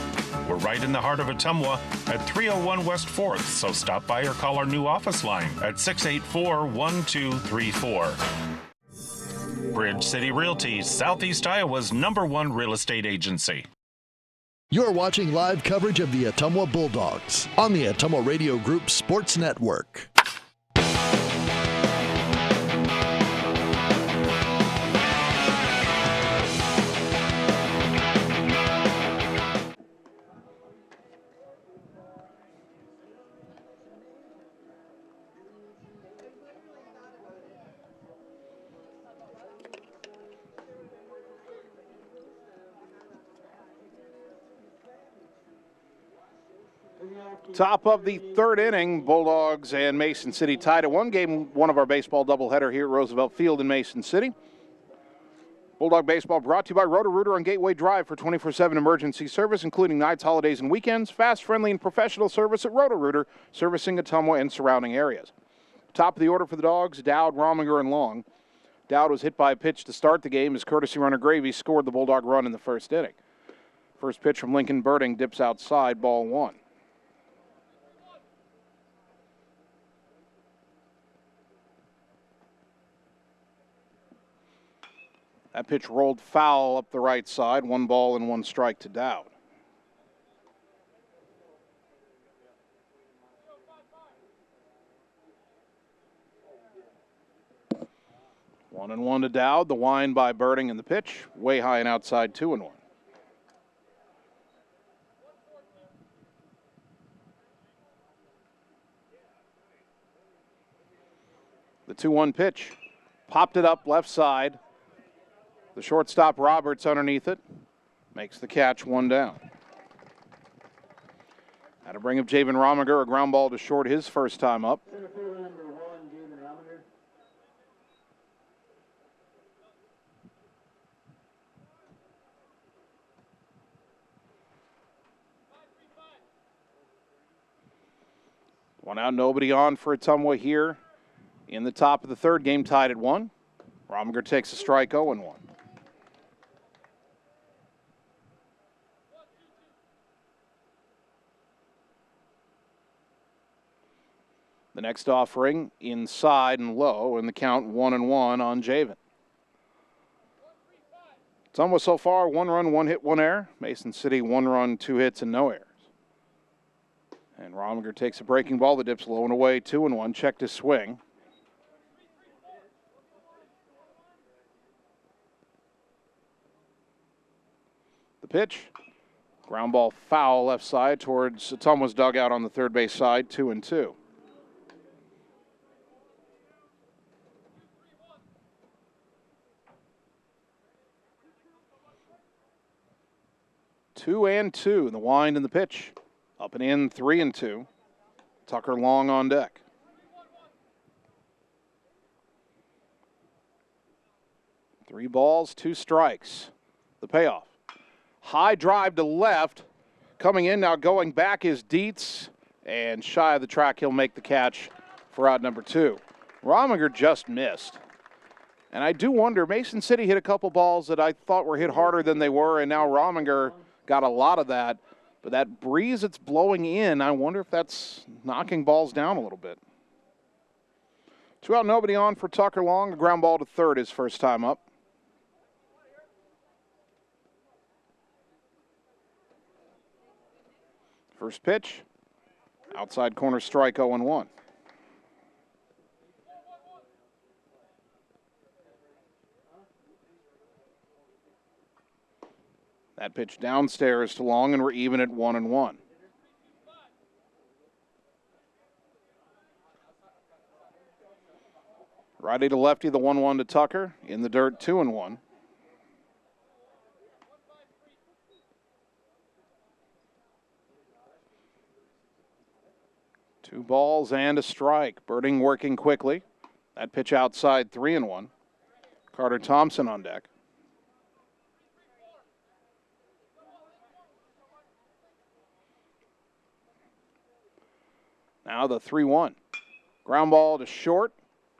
We're right in the heart of Ottumwa at 301 West 4th, so stop by or call our new office line at 684-1234. Bridge City Realty, Southeast Iowa's #1 real estate agency. You're watching live coverage of the Ottumwa Bulldogs on the Ottumwa Radio Group Sports Network. Top of the third inning, Bulldogs and Mason City tied at 1 game, one of our baseball doubleheader here at Roosevelt Field in Mason City. Bulldog Baseball brought to you by Roto-Rooter on Gateway Drive for 24/7 emergency service, including nights, holidays, and weekends. Fast, friendly, and professional service at Roto-Rooter, servicing Ottumwa and surrounding areas. Top of the order for the Dogs, Dowd, Rominger, and Long. Dowd was hit by a pitch to start the game as courtesy runner Gravy scored the Bulldog run in the first inning. First pitch from Lincoln Birding dips outside, ball 1. That pitch rolled foul up the right side. 1 ball and 1 strike to Dowd. One and 1 to Dowd. The wind by Birding and the pitch. Way high and outside, 2-1. The 2-1 pitch. Popped it up left side. The shortstop Roberts underneath it. Makes the catch, 1 down. Had to bring up Javen Rominger, a ground ball to short his first time up. One out, nobody on for Ottumwa here in the top of the third, game tied at 1. Rominger takes a strike, 0-1. The next offering inside and low, and the count 1-1 on Javen. Ottumwa so far, 1 run, 1 hit, 1 error. Mason City, 1 run, 2 hits, and no errors. And Rominger takes a breaking ball that dips low and away, 2-1. Checked his swing. The pitch. Ground ball foul left side towards Ottumwa's dugout on the third base side, 2-2. Two and 2, the wind and the pitch. Up and in, 3-2. Tucker Long on deck. Three balls, 2 strikes. The payoff. High drive to left. Coming in now, going back is Dietz. And shy of the track, he'll make the catch for out number 2. Rominger just missed. And I do wonder, Mason City hit a couple balls that I thought were hit harder than they were, and now Rominger got a lot of that. But that breeze that's blowing in, I wonder if that's knocking balls down a little bit. 2 out, nobody on for Tucker Long. A ground ball to third his first time up. First pitch, outside corner strike, 0-1. That pitch downstairs to Long, and we're even at 1-1. Righty to lefty, the 1-1 to Tucker. In the dirt, 2-1. Two balls and a strike. Birding working quickly. That pitch outside, 3-1. Carter Thompson on deck. Now the 3-1. Ground ball to short.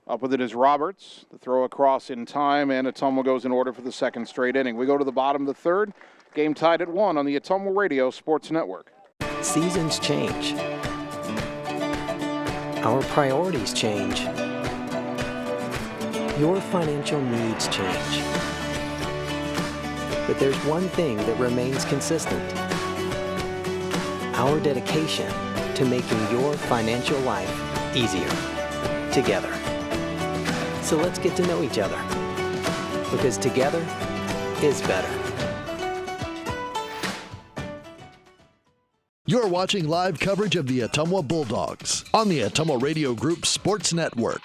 Up with it is Roberts. The throw across in time, and Ottumwa goes in order for the second straight inning. We go to the bottom of the third. Game tied at 1 on the Ottumwa Radio Sports Network. Seasons change. Our priorities change. Your financial needs change. But there's one thing that remains consistent. Our dedication to making your financial life easier together. So let's get to know each other, because together is better. You're watching live coverage of the Ottumwa Bulldogs on the Ottumwa Radio Group Sports Network.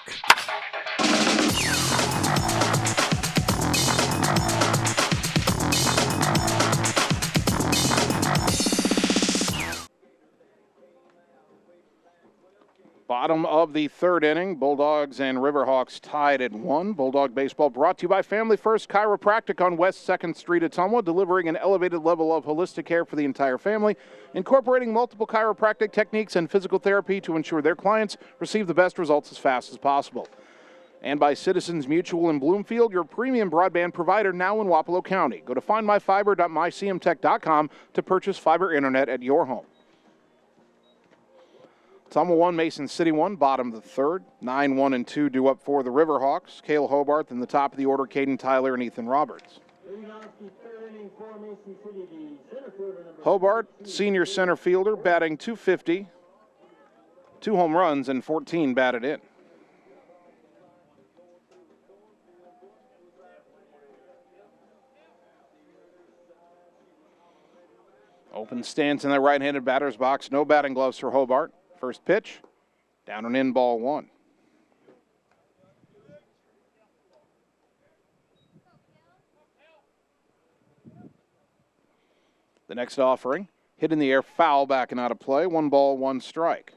Bottom of the third inning, Bulldogs and Riverhawks tied at 1. Bulldog baseball brought to you by Family First Chiropractic on West 2nd Street, Ottumwa, delivering an elevated level of holistic care for the entire family, incorporating multiple chiropractic techniques and physical therapy to ensure their clients receive the best results as fast as possible. And by Citizens Mutual in Bloomfield, your premium broadband provider now in Wapello County. Go to findmyfiber.mycmtech.com to purchase fiber internet at your home. Ottumwa 1, Mason City 1, bottom of the third. 9-1 and 2 due up for the Riverhawks. Cale Hobart in the top of the order, Caden Tyler and Ethan Roberts. Hobart, senior center fielder, batting .250, 2 home runs and 14 batted in. Open stance in the right-handed batter's box. No batting gloves for Hobart. First pitch, down and in, ball 1. The next offering, hit in the air, foul, back and out of play. 1 ball, 1 strike.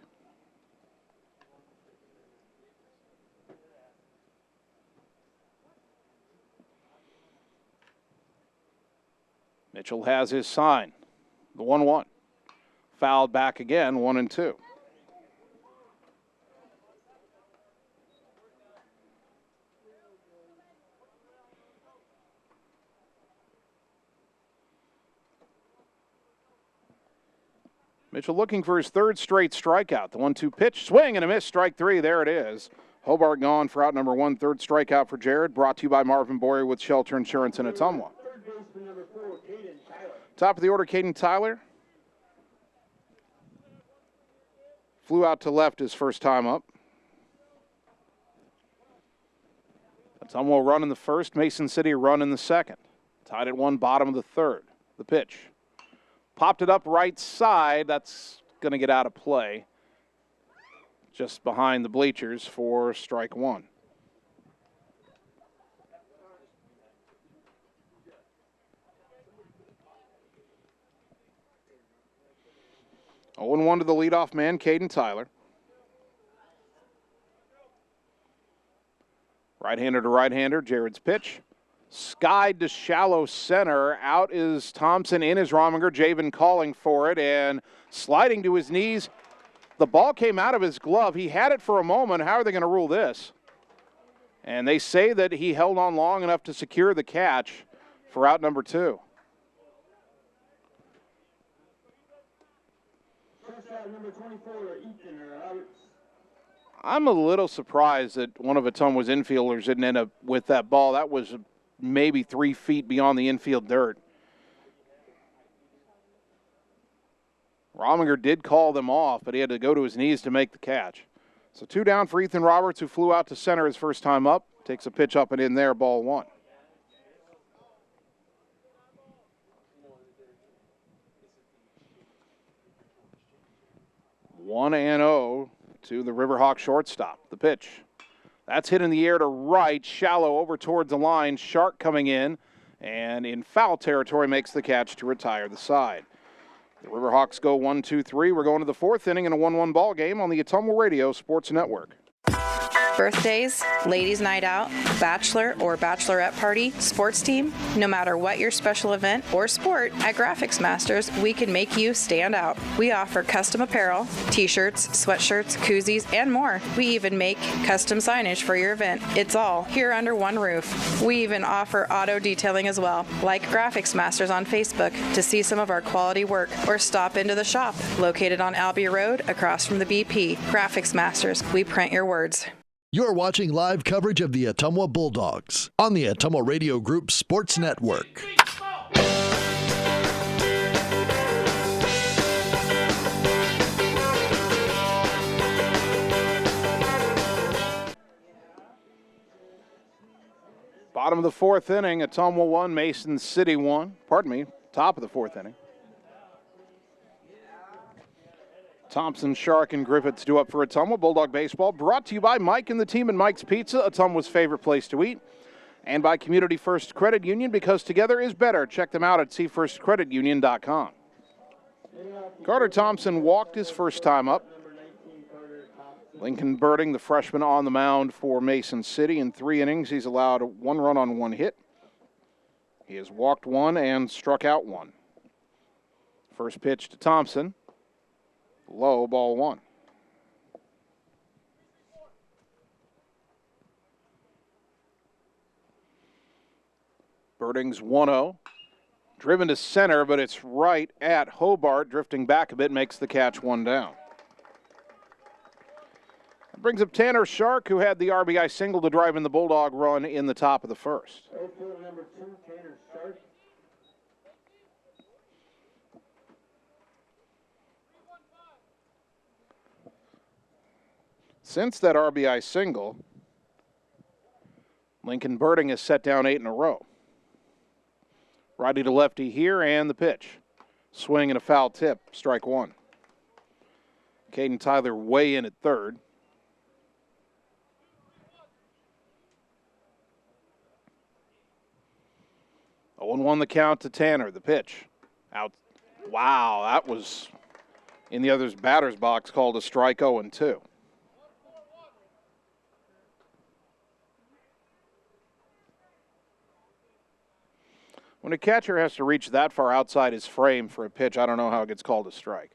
Mitchell has his sign. The 1-1. Fouled back again, 1-2. Mitchell looking for his third straight strikeout. The 1-2 pitch, swing and a miss, strike 3. There it is. Hobart gone for out number 1. Third strikeout for Jared. Brought to you by Marvin Boyer with Shelter Insurance in Ottumwa. Top of the order, Caden Tyler. Flew out to left his first time up. Ottumwa will run in the first. Mason City run in the second. Tied at 1, bottom of the third. The pitch. Popped it up right side. That's going to get out of play. Just behind the bleachers for strike 1. Oh, 0-1 to the leadoff man, Caden Tyler. Right-hander to right-hander, Jared's pitch. Skied to shallow center. Out is Thompson, in is Rominger. Javen calling for it and sliding to his knees. The ball came out of his glove. He had it for a moment. How are they going to rule this? And they say that he held on long enough to secure the catch for out number 2. I'm a little surprised that one of Ottumwa's infielders didn't end up with that ball. That was maybe 3 feet beyond the infield dirt. Rominger did call them off, but he had to go to his knees to make the catch. So 2 down for Ethan Roberts, who flew out to center his first time up. Takes a pitch up and in there, ball 1. One and 0 to the Riverhawk shortstop. The pitch. That's hit in the air to right, shallow over towards the line. Shark coming in, and in foul territory makes the catch to retire the side. The Riverhawks go 1-2-3. We're going to the fourth inning in a 1-1 ball game on the Ottumwa Radio Sports Network. Birthdays, ladies' night out, bachelor or bachelorette party, sports team, no matter what your special event or sport, at Graphics Masters, we can make you stand out. We offer custom apparel, t-shirts, sweatshirts, koozies, and more. We even make custom signage for your event. It's all here under one roof. We even offer auto detailing as well. Like Graphics Masters on Facebook to see some of our quality work, or stop into the shop, located on Albee Road across from the BP. Graphics Masters, we print your words. You're watching live coverage of the Ottumwa Bulldogs on the Ottumwa Radio Group Sports Network. Bottom of the fourth inning, Ottumwa 1, Mason City 1. Pardon me, top of the fourth inning. Thompson, Shark, and Griffiths do up for Ottumwa. Bulldog Baseball brought to you by Mike and the team at Mike's Pizza, Ottumwa's favorite place to eat, and by Community First Credit Union, because together is better. Check them out at cfirstcreditunion.com. Carter Thompson walked his first time up. Lincoln Birding, the freshman, on the mound for Mason City. In 3 innings, he's allowed 1 run on 1 hit. He has walked 1 and struck out 1. First pitch to Thompson. Low, ball 1. Birding's 1-0. Driven to center, but it's right at Hobart. Drifting back a bit, makes the catch 1 down. That brings up Tanner Shark, who had the RBI single to drive in the Bulldog run in the top of the first. Number 2, Tanner Shark. Since that RBI single, Lincoln Birding has set down 8 in a row. Righty to lefty here, and the pitch. Swing and a foul tip, strike 1. Caden Tyler way in at third. Oh, 1-1 the count to Tanner, the pitch. Out. Wow, that was in the other's batter's box, called a strike. 0-2. When a catcher has to reach that far outside his frame for a pitch, I don't know how it gets called a strike.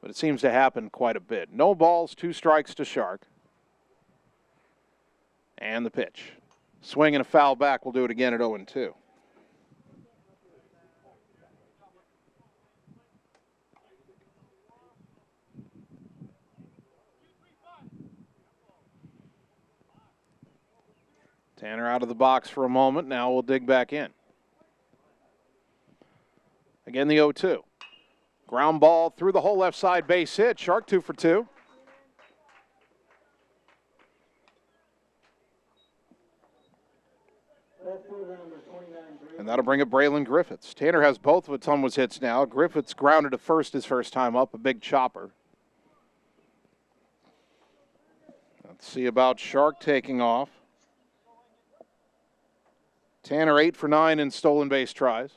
But it seems to happen quite a bit. No balls, 2 strikes to Shark. And the pitch. Swing and a foul back. We'll do it again at 0-2. Tanner out of the box for a moment. Now we'll dig back in. Again, the 0-2. Ground ball through the whole left side, base hit. Shark 2 for 2. And that'll bring up Braylon Griffiths. Tanner has both of Ottumwa's hits now. Griffiths grounded to first his first time up, a big chopper. Let's see about Shark taking off. Tanner 8 for 9 in stolen base tries.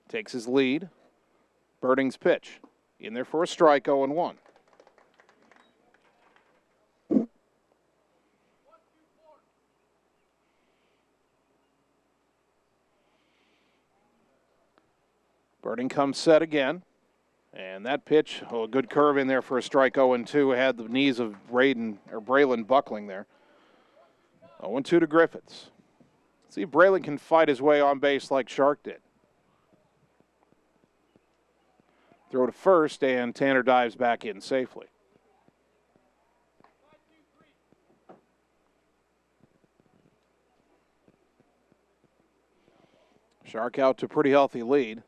Takes his lead. Birding's pitch. In there for a strike, 0-1. Birding comes set again. And that pitch, a good curve in there for a strike, 0-2. Had the knees of Braylon buckling there. 0-2 to Griffiths. See if Braylon can fight his way on base like Shark did. Throw to first, and Tanner dives back in safely. Shark out to a pretty healthy lead.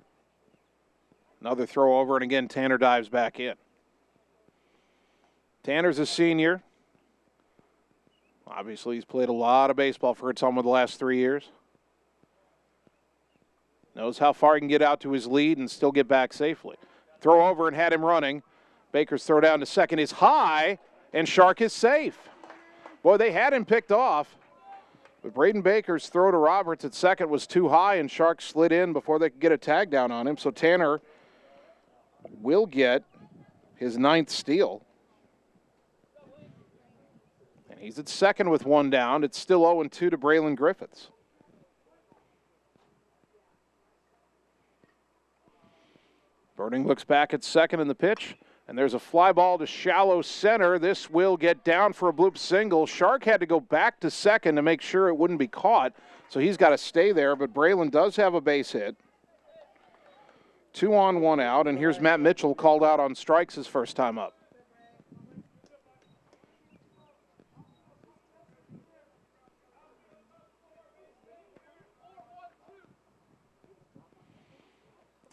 Another throw over, and again, Tanner dives back in. Tanner's a senior. Obviously, he's played a lot of baseball for Ottumwa the last 3 years. Knows how far he can get out to his lead and still get back safely. Throw over and had him running. Baker's throw down to second is high, and Shark is safe. Boy, they had him picked off. But Braden Baker's throw to Roberts at second was too high, and Shark slid in before they could get a tag down on him. So Tanner will get his 9th steal. And he's at second with one down. It's still 0-2 to Braylon Griffiths. Birding looks back at second in the pitch. And there's a fly ball to shallow center. This will get down for a bloop single. Shark had to go back to second to make sure it wouldn't be caught. So he's got to stay there, but Braylon does have a base hit. 2 on, 1 out, and here's Matt Mitchell called out on strikes his first time up.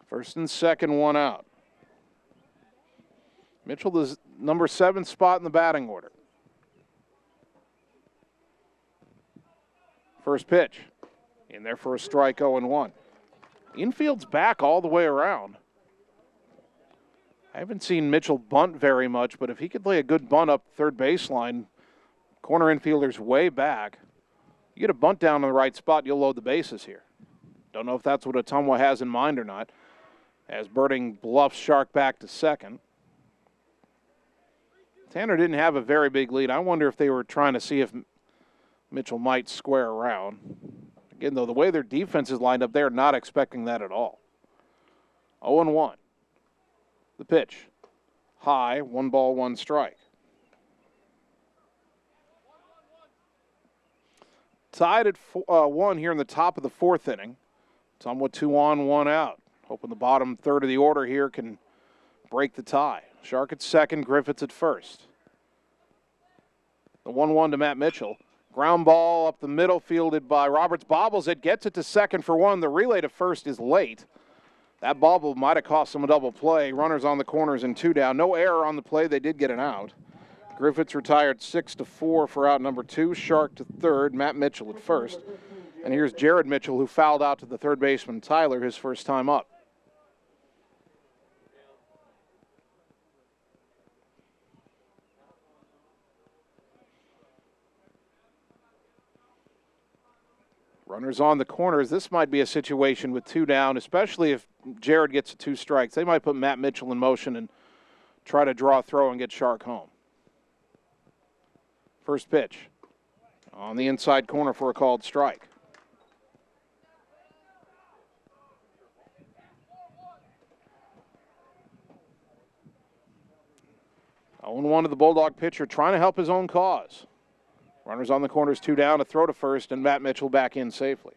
First and second, 1 out. Mitchell, the number 7 spot in the batting order. First pitch. In there for a strike, 0-1. Infield's back all the way around. I haven't seen Mitchell bunt very much, but if he could lay a good bunt up third baseline, corner infielder's way back. You get a bunt down in the right spot, you'll load the bases here. Don't know if that's what Ottumwa has in mind or not, as Birding bluffs Shark back to second. Tanner didn't have a very big lead. I wonder if they were trying to see if Mitchell might square around. Again, though, the way their defense is lined up, they're not expecting that at all. 0-1. The pitch. High, 1 ball, 1 strike. Tied at 1 here in the top of the 4th inning. Somewhat 2 on, 1 out. Hoping the bottom third of the order here can break the tie. Shark at second, Griffiths at first. The 1-1 to Matt Mitchell. Ground ball up the middle, fielded by Roberts. Bobbles it, gets it to second for 1. The relay to first is late. That bobble might have cost them a double play. Runners on the corners and 2 down. No error on the play. They did get an out. Griffiths retired 6-4 for out number 2. Shark to third, Matt Mitchell at first. And here's Jared Mitchell, who fouled out to the third baseman, Tyler, his first time up. Runners on the corners. This might be a situation with 2 down, especially if Jared gets 2 strikes. They might put Matt Mitchell in motion and try to draw a throw and get Shark home. First pitch on the inside corner for a called strike. (0-1) to the Bulldog pitcher, trying to help his own cause. Runners on the corners, 2 down, a throw to first, and Matt Mitchell back in safely.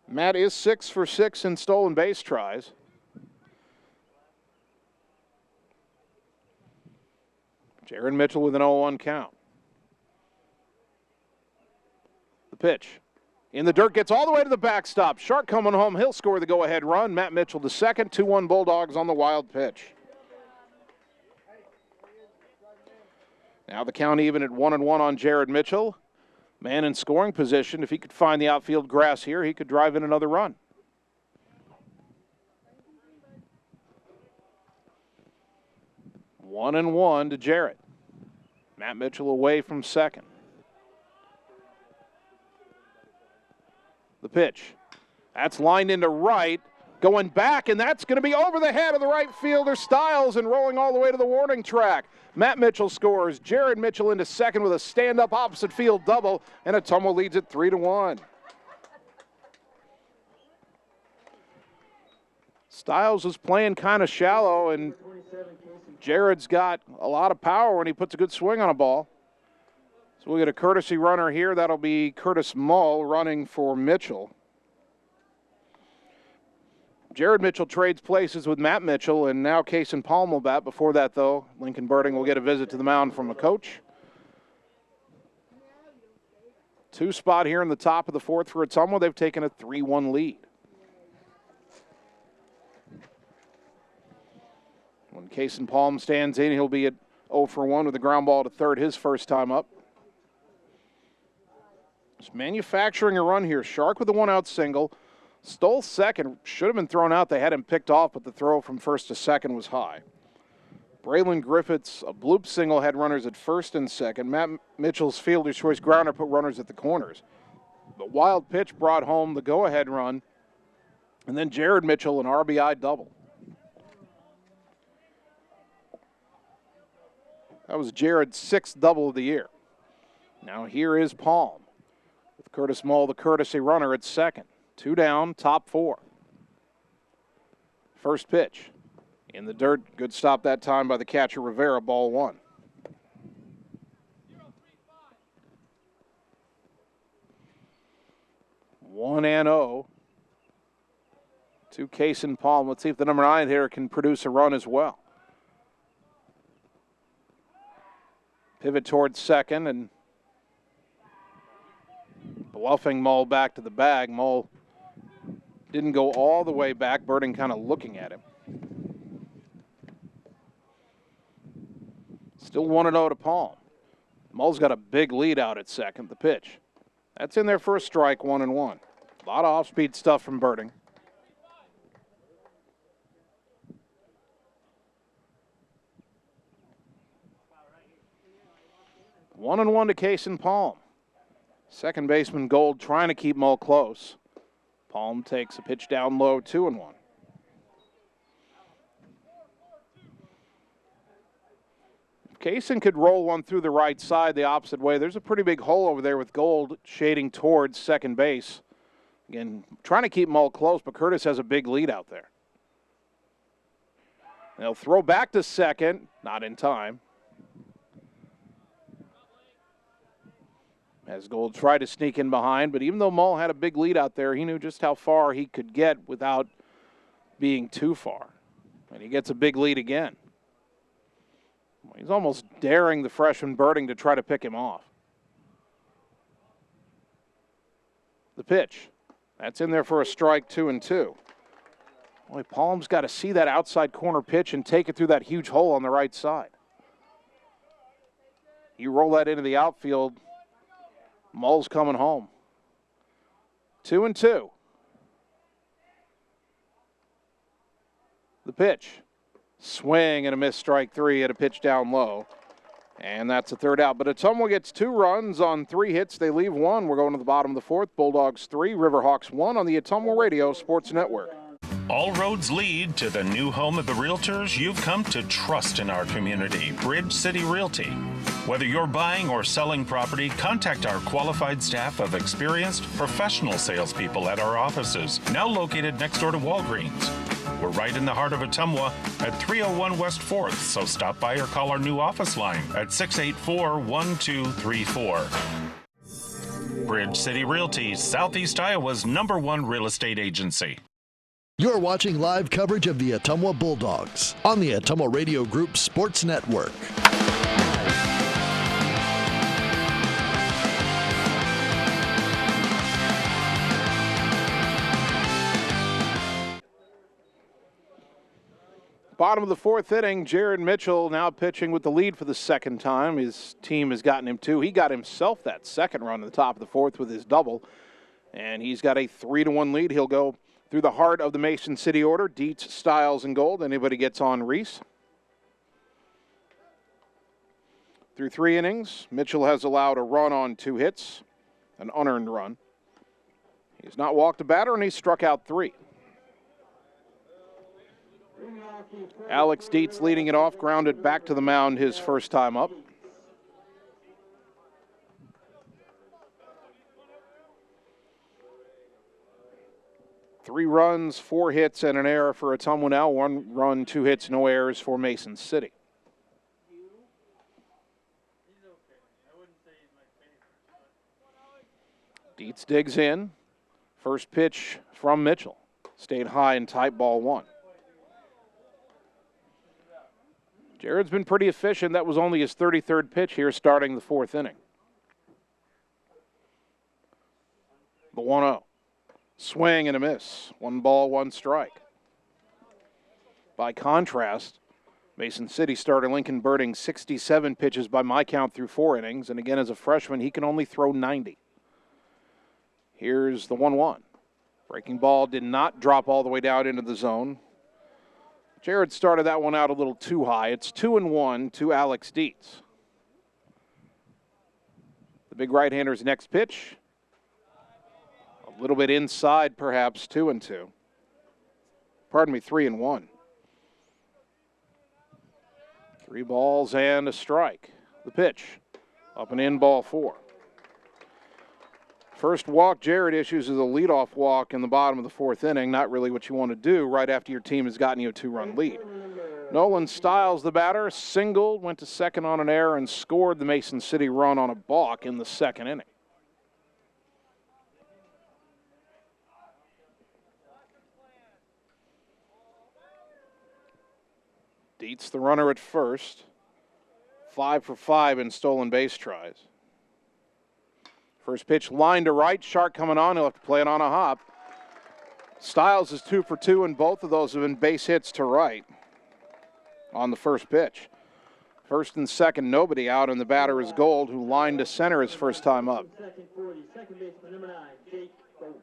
Matt is 6 for 6 in stolen base tries. Jared Mitchell with an 0-1 count. The pitch. In the dirt, gets all the way to the backstop. Shark coming home. He'll score the go-ahead run. Matt Mitchell to second. 2-1 Bulldogs on the wild pitch. Now the count even at 1-1 on Jared Mitchell. Man in scoring position. If he could find the outfield grass here, he could drive in another run. One and 1 to Jared. Matt Mitchell away from second. The pitch. That's lined into right. Going back, and that's going to be over the head of the right fielder, Stiles, and rolling all the way to the warning track. Matt Mitchell scores. Jared Mitchell into second with a stand-up opposite field double, and Ottumwa leads it 3-1. Stiles is playing kind of shallow, and Jared's got a lot of power when he puts a good swing on a ball. So we'll get a courtesy runner here. That'll be Curtis Mull running for Mitchell. Jared Mitchell trades places with Matt Mitchell, and now Case and Palm will bat. Before that, though, Lincoln Birding will get a visit to the mound from a coach. 2 spot here in the top of the 4th for Ottumwa. They've taken a 3-1 lead. When Case and Palm stands in, he'll be at 0 for 1 with a ground ball to third, his first time up. Just manufacturing a run here. Shark with a 1-out single. Stole second, should have been thrown out. They had him picked off, but the throw from first to second was high. Braylon Griffiths, a bloop single, had runners at first and second. Matt Mitchell's fielder's choice grounder put runners at the corners. The wild pitch brought home the go-ahead run, and then Jared Mitchell, an RBI double. That was Jared's 6th double of the year. Now here is Palm with Curtis Mull, the courtesy runner, at second. 2 down, top 4. First pitch in the dirt. Good stop that time by the catcher Rivera, ball 1. One and 0 to Kason Palm. Let's see if the number 9 here can produce a run as well. Pivot towards second and bluffing Mull back to the bag. Mull didn't go all the way back. Birding kind of looking at him. Still 1-0 to Palm. Mull's got a big lead out at second. The pitch. That's in there for a strike, 1-1. A lot of off-speed stuff from Birding. One and 1 to Kason Palm. Second baseman Gold trying to keep Mull close. Palm takes a pitch down low, 2-1. If Kason could roll one through the right side the opposite way, there's a pretty big hole over there with Gold shading towards second base. Again, trying to keep Mull close, but Curtis has a big lead out there. They'll throw back to second, not in time. As Gold tried to sneak in behind, but even though Mull had a big lead out there, he knew just how far he could get without being too far. And he gets a big lead again. He's almost daring the freshman Birding to try to pick him off. The pitch. That's in there for a strike, 2-2. Boy, Palm's got to see that outside corner pitch and take it through that huge hole on the right side. You roll that into the outfield, Mull's coming home. 2-2. The pitch. Swing and a miss, strike 3 at a pitch down low. And that's a third out. But Ottumwa gets 2 runs on 3 hits. They leave 1. We're going to the bottom of the 4th. Bulldogs 3, Riverhawks 1 on the Ottumwa Radio Sports Network. All roads lead to the new home of the realtors you've come to trust in our community, Bridge City Realty. Whether you're buying or selling property, contact our qualified staff of experienced professional salespeople at our offices, now located next door to Walgreens. We're right in the heart of Ottumwa at 301 West 4th, so stop by or call our new office line at 684-1234. Bridge City Realty, Southeast Iowa's #1 real estate agency. You're watching live coverage of the Ottumwa Bulldogs on the Ottumwa Radio Group Sports Network. Bottom of the 4th inning, Jared Mitchell now pitching with the lead for the second time. His team has gotten him 2. He got himself that second run at the top of the 4th with his double, and he's got a 3-1 lead. He'll go through the heart of the Mason City order: Dietz, Stiles, and Gold. Anybody gets on Reese. Through 3 innings, Mitchell has allowed a run on 2 hits, an unearned run. He's not walked a batter, and he's struck out 3. Alex Dietz leading it off, grounded back to the mound his first time up. Three runs, 4 hits, and an error for Ottumwa now. 1 run, 2 hits, no errors for Mason City. Dietz digs in. First pitch from Mitchell. Stayed high and tight, ball 1. Jared's been pretty efficient. That was only his 33rd pitch here starting the 4th inning. The 1-0. Swing and a miss. 1 ball, 1 strike. By contrast, Mason City starter Lincoln Birding 67 pitches by my count through 4 innings. And again, as a freshman, he can only throw 90. Here's the 1-1. Breaking ball did not drop all the way down into the zone. Jared started that one out a little too high. It's 2-1 to Alex Dietz. The big right-hander's next pitch. A little bit inside, perhaps, 2-2. Pardon me, 3-1. 3 balls and a strike. The pitch. Up and in, ball 4. First walk Jared issues is a leadoff walk in the bottom of the 4th inning. Not really what you want to do right after your team has gotten you a 2-run lead. Nolan Stiles, the batter, singled, went to second on an error, and scored the Mason City run on a balk in the 2nd inning. Dietz, the runner at first. 5 for 5 in stolen base tries. First pitch line to right. Shark coming on. He'll have to play it on a hop. Stiles is 2 for 2, and both of those have been base hits to right on the first pitch. First and second, nobody out, and the batter is Gold, who lined to center his first time up. Second baseman, number 9, Jake Gold.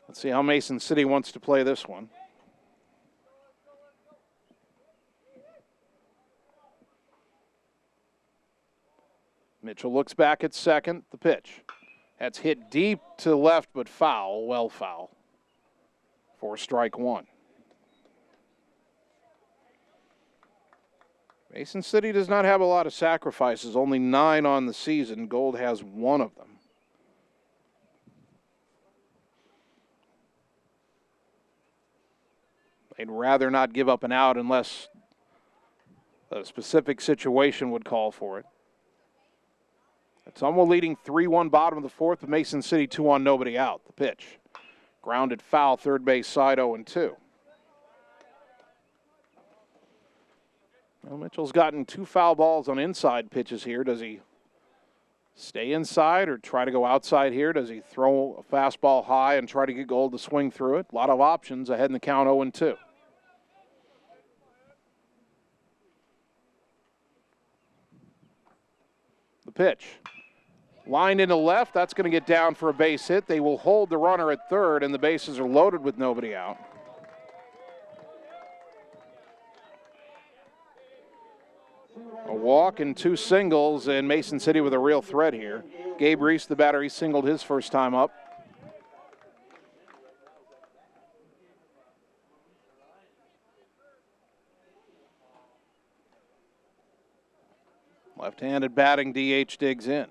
Let's see how Mason City wants to play this one. Mitchell looks back at second. The pitch. That's hit deep to left, but foul, well foul. For strike 1. Mason City does not have a lot of sacrifices, only 9 on the season. Gold has 1 of them. They'd rather not give up an out unless a specific situation would call for it. Ottumwa leading 3-1 bottom of the 4th, with Mason City 2 on, nobody out. The pitch. Grounded foul, third base side, 0-2. Well, Mitchell's gotten 2 foul balls on inside pitches here. Does he stay inside or try to go outside here? Does he throw a fastball high and try to get Gold to swing through it? A lot of options ahead in the count, 0-2. The pitch. Lined into left, that's going to get down for a base hit. They will hold the runner at third, and the bases are loaded with nobody out. A walk and 2 singles, and Mason City with a real threat here. Gabe Reese, the batter, he singled his first time up. Left-handed batting, DH digs in.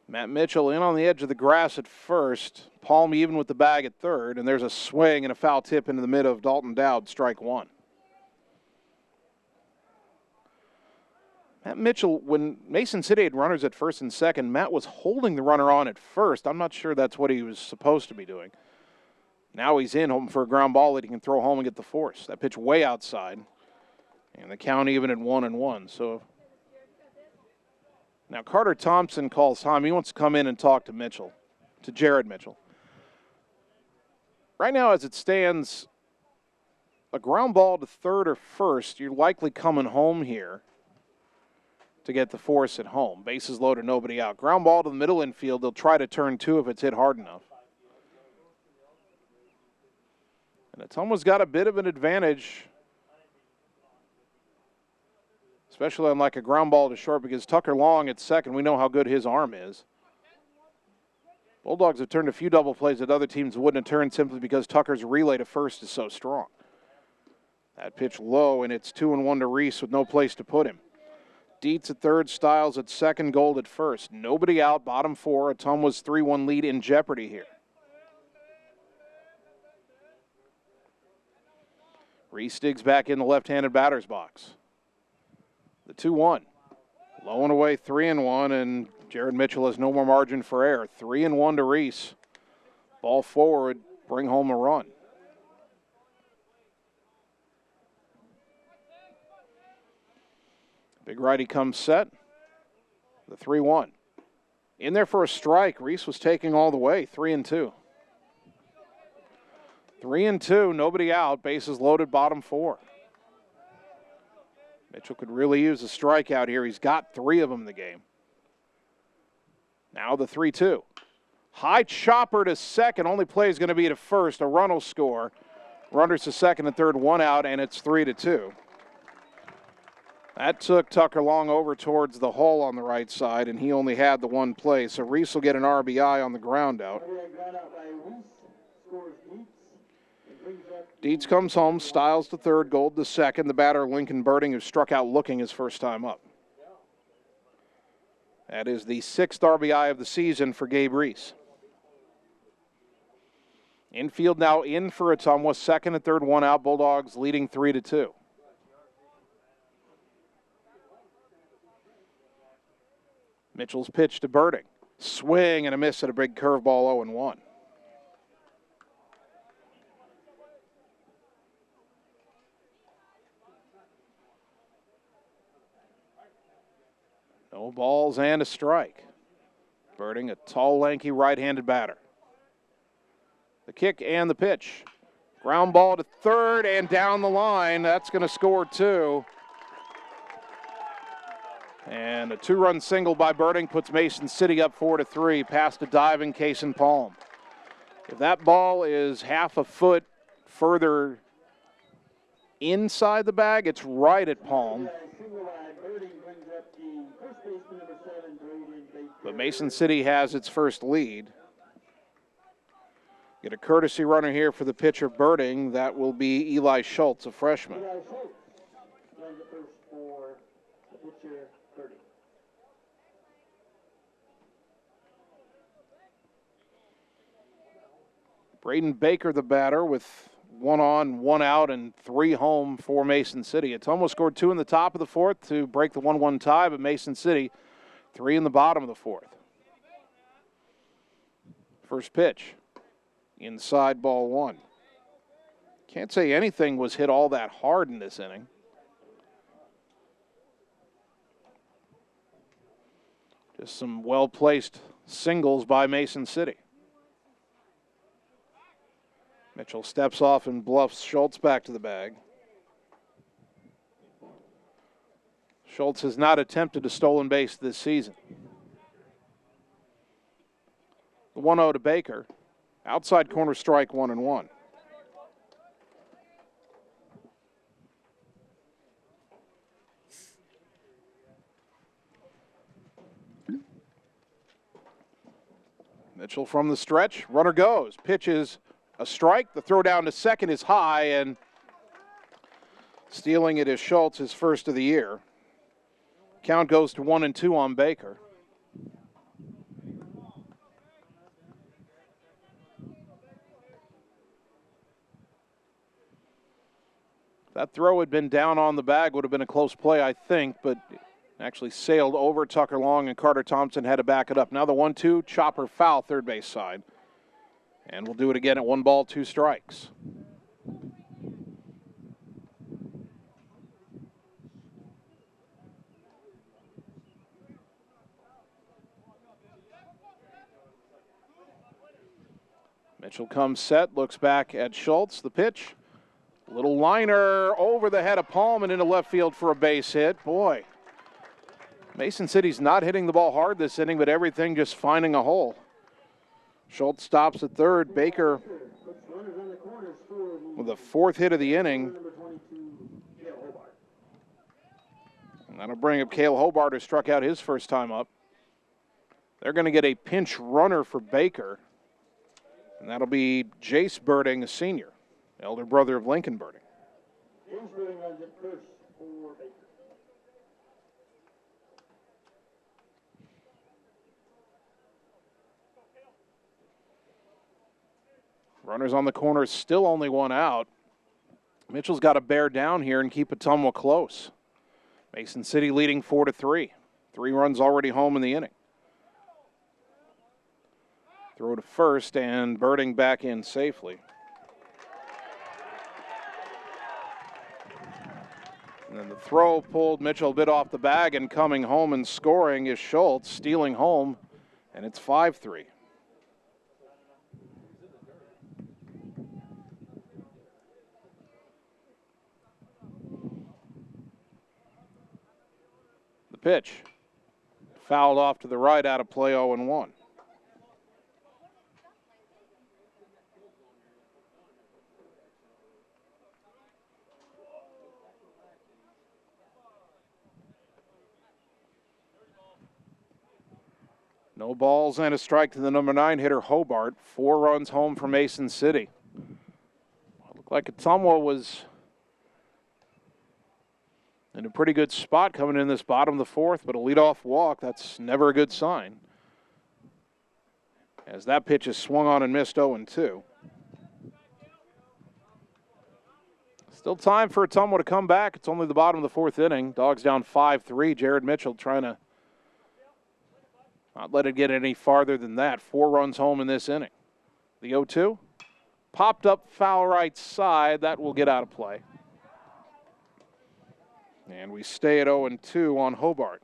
Matt Mitchell in on the edge of the grass at first. Palm even with the bag at third, and there's a swing and a foul tip into the mid of Dalton Dowd, strike 1. Matt Mitchell, when Mason City had runners at first and second, Matt was holding the runner on at first. I'm not sure that's what he was supposed to be doing. Now he's in, hoping for a ground ball that he can throw home and get the force. That pitch way outside. And the count even at 1-1. So now Carter Thompson calls time. He wants to come in and talk to Mitchell, to Jared Mitchell. Right now, as it stands, a ground ball to third or first, you're likely coming home here to get the force at home. Bases loaded, nobody out. Ground ball to the middle infield. They'll try to turn 2 if it's hit hard enough. And Ottumwa's got a bit of an advantage, especially on like a ground ball to short, because Tucker Long at second, we know how good his arm is. Bulldogs have turned a few double plays that other teams wouldn't have turned simply because Tucker's relay to first is so strong. That pitch low, and it's 2-1 to Reese with no place to put him. Dietz at third, Stiles at second, Gold at first. Nobody out, bottom 4. Ottumwa's 3-1 lead in jeopardy here. Reese digs back in the left-handed batter's box. The 2-1. Low and away, 3-1, and Jared Mitchell has no more margin for error. 3-1 to Reese. Ball forward, bring home a run. Big righty comes set. The 3-1. In there for a strike. Reese was taking all the way. 3-2. 3-2, nobody out. Bases loaded, bottom 4. Mitchell could really use a strikeout here. He's got 3 of them in the game. Now the 3-2. High chopper to second. Only play is going to be to first. A run will score. Runners to second and third, 1 out, and it's 3-2. That took Tucker Long over towards the hole on the right side, and he only had the 1 play. So Reese will get an RBI on the ground out. Dietz comes home, Stiles to third, Gold to second. The batter, Lincoln Birding, who struck out looking his first time up. That is the 6th RBI of the season for Gabe Reese. Infield now in for Ottumwa, second and third, 1 out. Bulldogs leading 3-2. Mitchell's pitch to Birding. Swing and a miss at a big curveball, 0-1. No balls and a strike. Birding, a tall, lanky right-handed batter. The kick and the pitch. Ground ball to third and down the line. That's going to score 2. And a 2-run single by Birding puts Mason City up 4-3, past a diving Kason Palm. If that ball is half a foot further inside the bag, it's right at Palm. But Mason City has its first lead. Get a courtesy runner here for the pitcher Birding. That will be Eli Schultz, a freshman. Braden Baker, the batter, with 1 on, 1 out, and 3 home for Mason City. Ottumwa scored 2 in the top of the 4th to break the 1-1 tie, but Mason City 3 in the bottom of the 4th. First pitch, inside, ball 1. Can't say anything was hit all that hard in this inning. Just some well-placed singles by Mason City. Mitchell steps off and bluffs Schultz back to the bag. Schultz has not attempted a stolen base this season. The 1-0 to Baker. Outside corner strike, 1-1. Mitchell from the stretch. Runner goes. Pitches a strike. The throw down to second is high, and stealing it is Schultz, his first of the year. Count goes to 1-2 on Baker. That throw had been down on the bag, would have been a close play, I think, but actually sailed over Tucker Long, and Carter Thompson had to back it up. Now the 1-2, chopper foul, third base side. And we'll do it again at 1 ball, 2 strikes. Mitchell comes set, looks back at Schultz. The pitch, little liner over the head of Palm and into left field for a base hit. Boy, Mason City's not hitting the ball hard this inning, but everything just finding a hole. Schultz stops at third. Baker with the 4th hit of the inning. And that'll bring up Cale Hobart, who struck out his first time up. They're going to get a pinch runner for Baker. And that'll be Jace Birding, a senior, elder brother of Lincoln Birding. James Birding runs at first for Baker. Runners on the corner, still only 1 out. Mitchell's got to bear down here and keep Ottumwa close. Mason City leading 4-3. 3 runs already home in the inning. Throw to first, and Birding back in safely. And then the throw pulled Mitchell a bit off the bag, and coming home and scoring is Schultz, stealing home, and it's 5-3. pitch. Fouled off to the right, out of play, 0-1. No balls and a strike to the number 9 hitter, Hobart. 4 runs home for Mason City. Looked like Ottumwa was in a pretty good spot coming in this bottom of the fourth, but a leadoff walk, that's never a good sign. As that pitch is swung on and missed, 0-2. Still time for Ottumwa to come back. It's only the bottom of the fourth inning. Dogs down 5-3. Jared Mitchell trying to not let it get any farther than that. 4 runs home in this inning. The 0-2. Popped up foul right side. That will get out of play. And we stay at 0-2 on Hobart.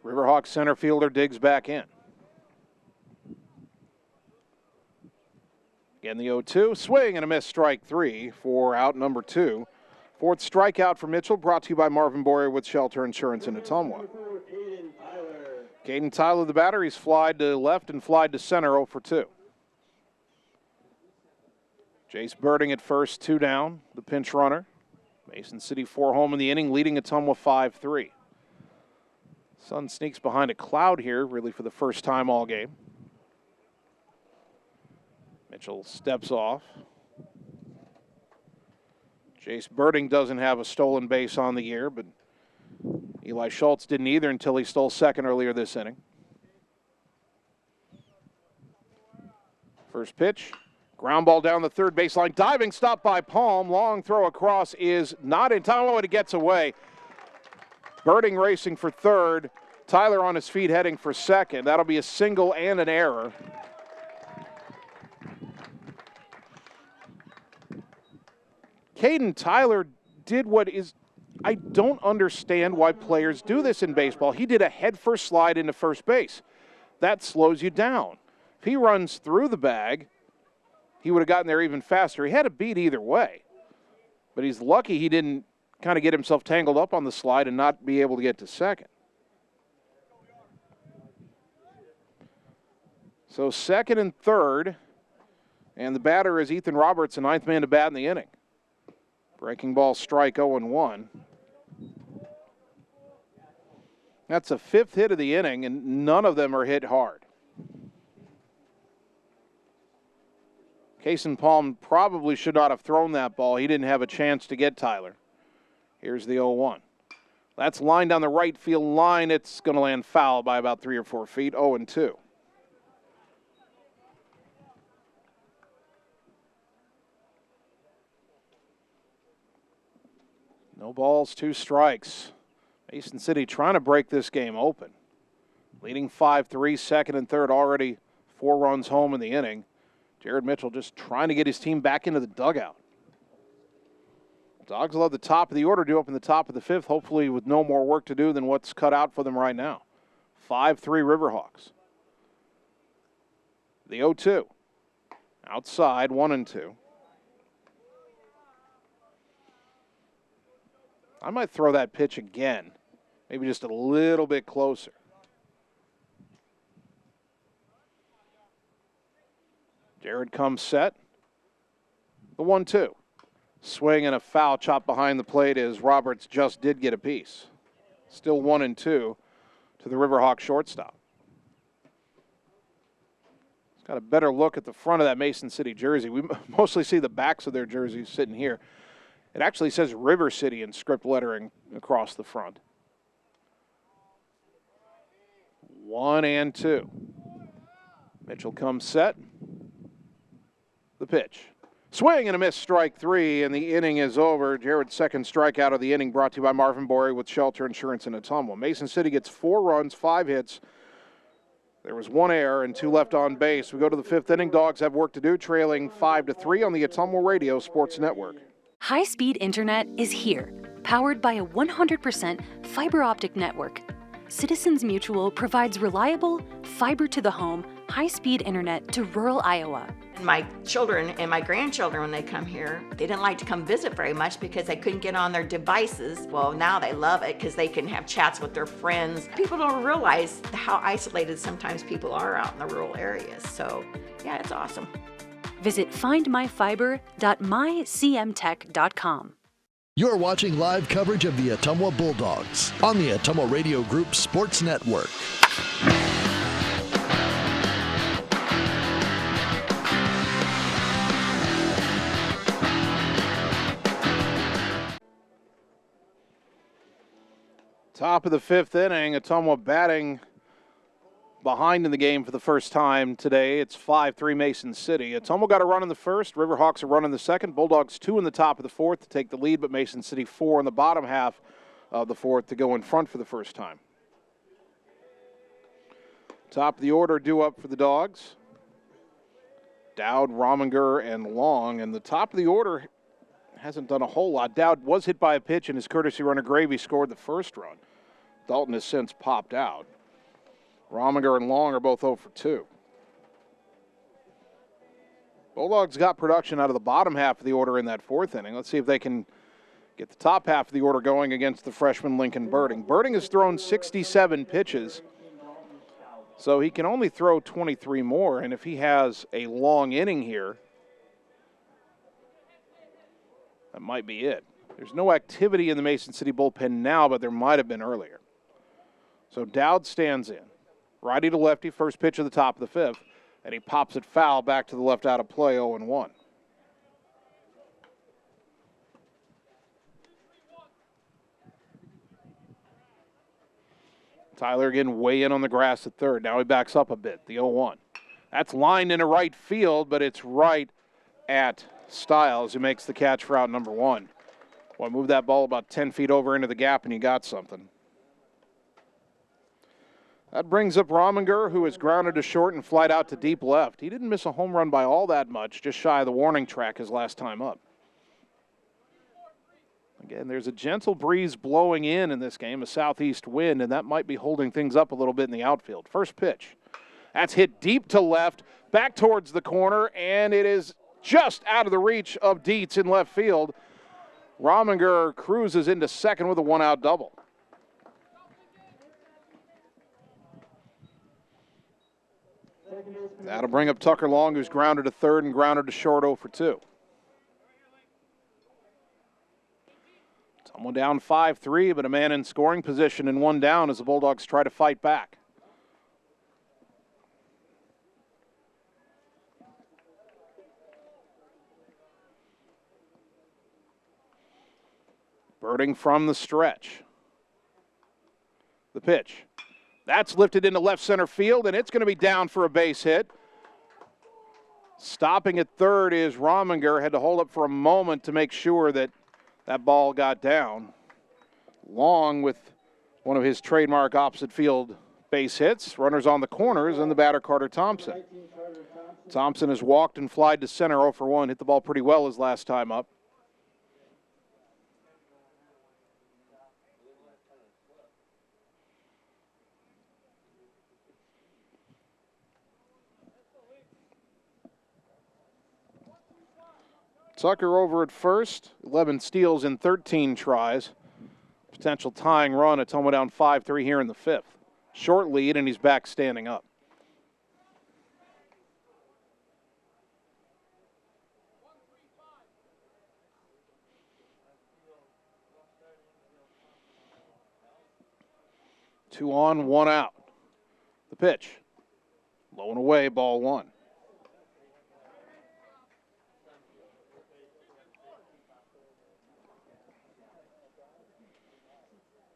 Riverhawks center fielder digs back in. Again, the 0-2, swing and a miss, strike 3 for out number 2. 4th strikeout for Mitchell, brought to you by Marvin Boyer with Shelter Insurance in Ottumwa. Caden Tyler, the batter, he's flied to left and flied to center, 0 for 2. Jace Birding at first, 2 down, the pinch runner. Mason City 4 home in the inning, leading Ottumwa 5-3. Sun sneaks behind a cloud here, really for the first time all game. Mitchell steps off. Jace Birding doesn't have a stolen base on the year, but Eli Schultz didn't either until he stole second earlier this inning. First pitch, ground ball down the third baseline, diving stop by Palm. Long throw across is not in time. Oh, it gets away. Birding racing for third. Tyler on his feet heading for second. That'll be a single and an error. Caden Tyler did what is, I don't understand why players do this in baseball. He did a head-first slide into first base. That slows you down. If he runs through the bag, he would have gotten there even faster. He had a beat either way. But he's lucky he didn't kind of get himself tangled up on the slide and not be able to get to second. So second and third, and the batter is Ethan Roberts, the 9th man to bat in the inning. Breaking ball, strike, 0-1. That's a 5th hit of the inning, and none of them are hit hard. Kason Palm probably should not have thrown that ball. He didn't have a chance to get Tyler. Here's the 0-1. That's lined down the right field line. It's going to land foul by about 3 or 4 feet, 0-2. No balls, 2 strikes. Mason City trying to break this game open. Leading 5-3, second and third, already 4 runs home in the inning. Jared Mitchell just trying to get his team back into the dugout. Dogs will have the top of the order due up in the top of the 5th, hopefully with no more work to do than what's cut out for them right now. 5-3 Riverhawks. The 0-2. Outside, 1-2. I might throw that pitch again, maybe just a little bit closer. Jared comes set. The 1-2. Swing and a foul chopped behind the plate as Roberts just did get a piece. Still 1-2 to the Riverhawks shortstop. He's got a better look at the front of that Mason City jersey. We mostly see the backs of their jerseys sitting here. It actually says River City in script lettering across the front. 1-2. Mitchell comes set. The pitch. Swing and a miss, strike 3, and the inning is over. Jared's second strikeout of the inning, brought to you by Marvin Boyer with Shelter Insurance in Ottumwa. Mason City gets 4 runs, 5 hits. There was 1 error and 2 left on base. We go to the 5th inning. Dogs have work to do, trailing 5-3 on the Ottumwa Radio Sports Network. High-speed internet is here, powered by a 100% fiber optic network. Citizens Mutual provides reliable, fiber-to-the-home, high-speed internet to rural Iowa. My children and my grandchildren, when they come here, they didn't like to come visit very much because they couldn't get on their devices. Well, now they love it because they can have chats with their friends. People don't realize how isolated sometimes people are out in the rural areas. So, yeah, it's awesome. Visit findmyfiber.mycmtech.com. You're watching live coverage of the Ottumwa Bulldogs on the Ottumwa Radio Group Sports Network. Top of the fifth inning, Ottumwa batting behind in the game for the first time today. It's 5-3 Mason City. Ottumwa got a run in the first. Riverhawks a run in the second. Bulldogs 2 in the top of the fourth to take the lead, but Mason City 4 in the bottom half of the fourth to go in front for the first time. Top of the order due up for the Dogs. Dowd, Rominger, and Long. And the top of the order hasn't done a whole lot. Dowd was hit by a pitch, and his courtesy runner Gravy scored the first run. Dalton has since popped out. Rominger and Long are both 0 for 2. Bulldogs got production out of the bottom half of the order in that fourth inning. Let's see if they can get the top half of the order going against the freshman Lincoln Birding. Birding has thrown 67 pitches, so he can only throw 23 more, and if he has a long inning here, that might be it. There's no activity in the Mason City bullpen now, but there might have been earlier. So Dowd stands in. Righty to lefty, first pitch of the top of the fifth, and he pops it foul back to the left out of play, 0-1. Tyler again way in on the grass at third. Now he backs up a bit, the 0-1. That's lined into right field, but it's right at Stiles, who makes the catch for out number 1. Well, move that ball about 10 feet over into the gap, and you got something. That brings up Rominger, who is grounded to short and flied out to deep left. He didn't miss a home run by all that much, just shy of the warning track his last time up. Again, there's a gentle breeze blowing in this game, a southeast wind, and that might be holding things up a little bit in the outfield. First pitch. That's hit deep to left, back towards the corner, and it is just out of the reach of Dietz in left field. Rominger cruises into second with a one-out double. That'll bring up Tucker Long, who's grounded to third and grounded to short, 0 for 2. Someone down 5-3, but a man in scoring position and one down as the Bulldogs try to fight back. Birding from the stretch. The pitch. That's lifted into left center field, and it's going to be down for a base hit. Stopping at third is Rominger. Had to hold up for a moment to make sure that that ball got down. Long with one of his trademark opposite field base hits. Runners on the corners, and the batter Carter Thompson. Thompson has walked and flied to center, 0 for 1. Hit the ball pretty well his last time up. Tucker over at first, 11 steals in 13 tries. Potential tying run. Ottumwa down 5-3 here in the fifth. Short lead, and he's back standing up. Two on, one out. The pitch. Low and away, ball 1.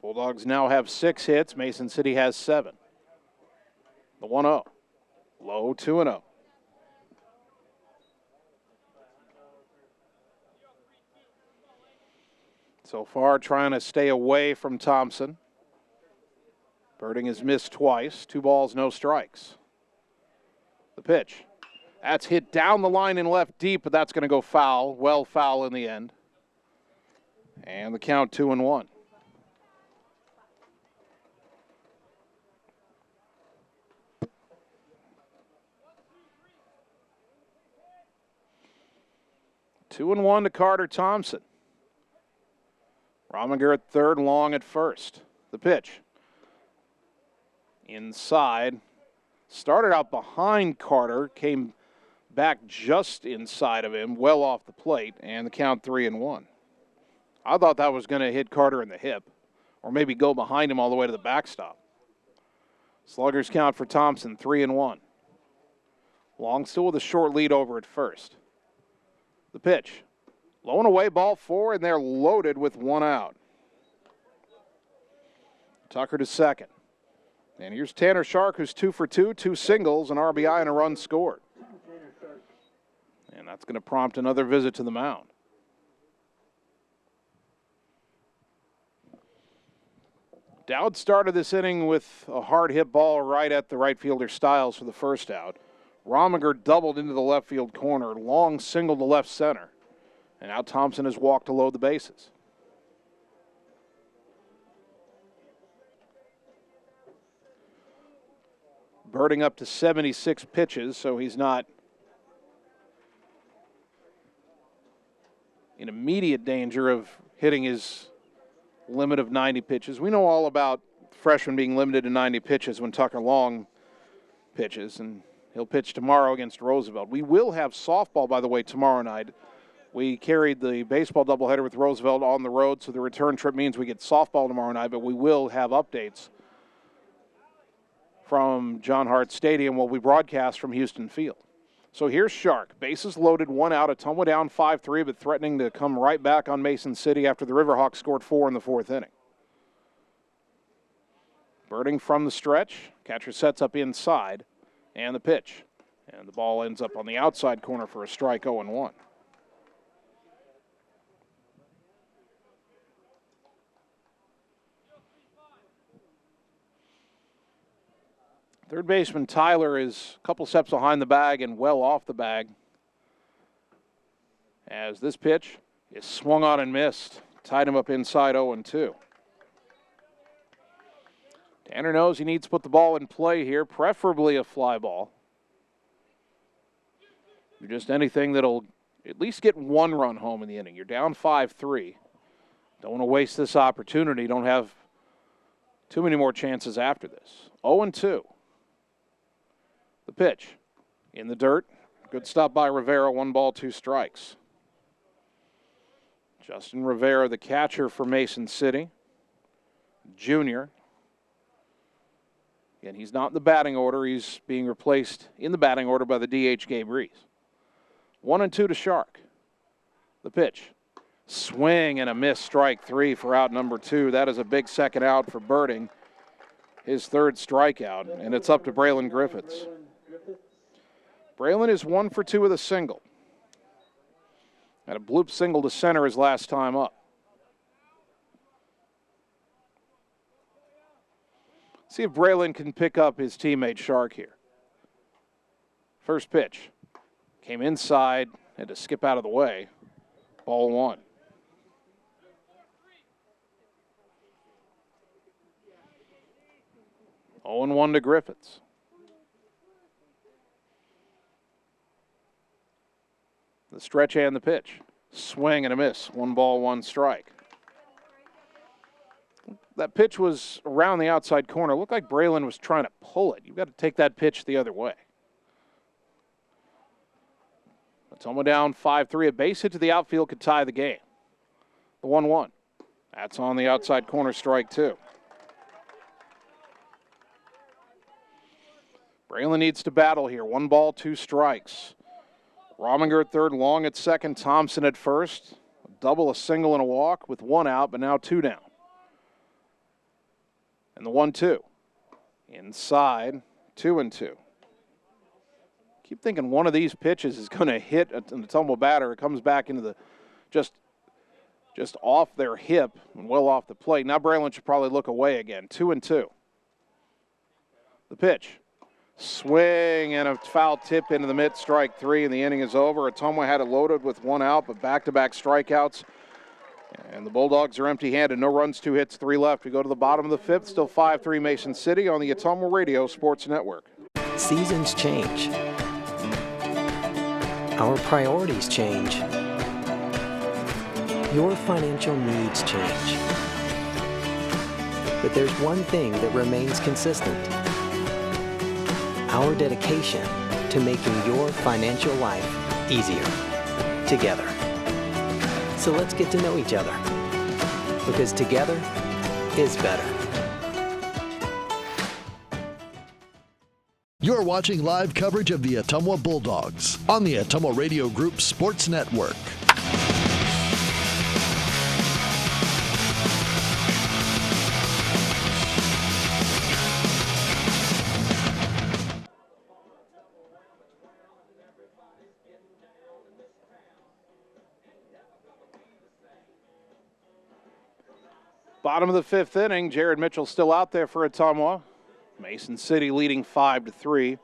Bulldogs now have 6 hits. Mason City has 7. The 1-0. Low, 2-0. So far, trying to stay away from Thompson. Birding has missed twice. 2 balls, no strikes. The pitch. That's hit down the line and left deep, but that's going to go foul. Well foul in the end. And the count 2-1. 2-1 to Carter Thompson. Rominger at third, Long at first. The pitch. Inside. Started out behind Carter, came back just inside of him, well off the plate, and the count 3-1. I thought that was going to hit Carter in the hip, or maybe go behind him all the way to the backstop. Sluggers count for Thompson, 3-1. Long still with a short lead over at first. The pitch. Low and away, ball 4, and they're loaded with 1 out. Tucker to second. And here's Tanner Shark, who's 2 for 2, 2 singles, an RBI, and a run scored. And that's going to prompt another visit to the mound. Dowd started this inning with a hard hit ball right at the right fielder Stiles for the first out. Rominger doubled into the left field corner. Long singled to left center. And now Thompson has walked to load the bases. Birding up to 76 pitches, so he's not in immediate danger of hitting his limit of 90 pitches. We know all about freshmen being limited to 90 pitches when Tucker Long pitches, and he'll pitch tomorrow against Roosevelt. We will have softball, by the way, tomorrow night. We carried the baseball doubleheader with Roosevelt on the road, so the return trip means we get softball tomorrow night, but we will have updates from John Hart Stadium while we broadcast from Houston Field. So here's Shark. Bases loaded, 1 out. Ottumwa down 5-3, but threatening to come right back on Mason City after the Riverhawks scored 4 in the 4th inning. Birding from the stretch. Catcher sets up inside. And the pitch. And the ball ends up on the outside corner for a strike, 0-1. Third baseman Tyler is a couple steps behind the bag and well off the bag as this pitch is swung on and missed. Tied him up inside, 0-2. Tanner knows he needs to put the ball in play here, preferably a fly ball. Just anything that'll at least get 1 run home in the inning. You're down 5-3. Don't want to waste this opportunity. Don't have too many more chances after this. 0-2. The pitch in the dirt. Good stop by Rivera. 1 ball, 2 strikes. Justin Rivera, the catcher for Mason City. Junior. Again, he's not in the batting order. He's being replaced in the batting order by the DH Gabe Reese. 1-2 to Shark. The pitch. Swing and a miss, strike 3 for out number 2. That is a big second out for Birding. His 3rd strikeout, and it's up to Braylon Griffiths. Braylon is 1 for 2 with a single. Had a bloop single to center his last time up. See if Braylon can pick up his teammate Shark here. First pitch. Came inside, had to skip out of the way. Ball 1. Oh, 0-1 to Griffiths. The stretch and the pitch. Swing and a miss. 1 ball, 1 strike. That pitch was around the outside corner. It looked like Braylon was trying to pull it. You've got to take that pitch the other way. Ottumwa down 5-3. A base hit to the outfield could tie the game. The 1-1. That's on the outside corner, strike 2. Braylon needs to battle here. 1 ball, 2 strikes. Rominger at third, Long at second, Thompson at first. A double, a single, and a walk with 1 out, but now 2 down. And the 1-2. Inside, 2-2. Keep thinking one of these pitches is going to hit an Ottumwa batter. It comes back into the just off their hip and well off the plate. Now Braylon should probably look away again. 2-2. The pitch. Swing and a foul tip into the mid, strike 3, and the inning is over. Ottumwa had it loaded with 1 out, but back-to-back strikeouts. And the Bulldogs are empty-handed. No runs, 2 hits, 3 left. We go to the bottom of the 5th, still 5-3 Mason City on the Ottumwa Radio Sports Network. Seasons change. Our priorities change. Your financial needs change. But there's one thing that remains consistent: our dedication to making your financial life easier together. So let's get to know each other, because together is better. You're watching live coverage of the Ottumwa Bulldogs on the Ottumwa Radio Group Sports Network. Bottom of the fifth inning, Jared Mitchell still out there for Ottumwa. Mason City leading 5-3.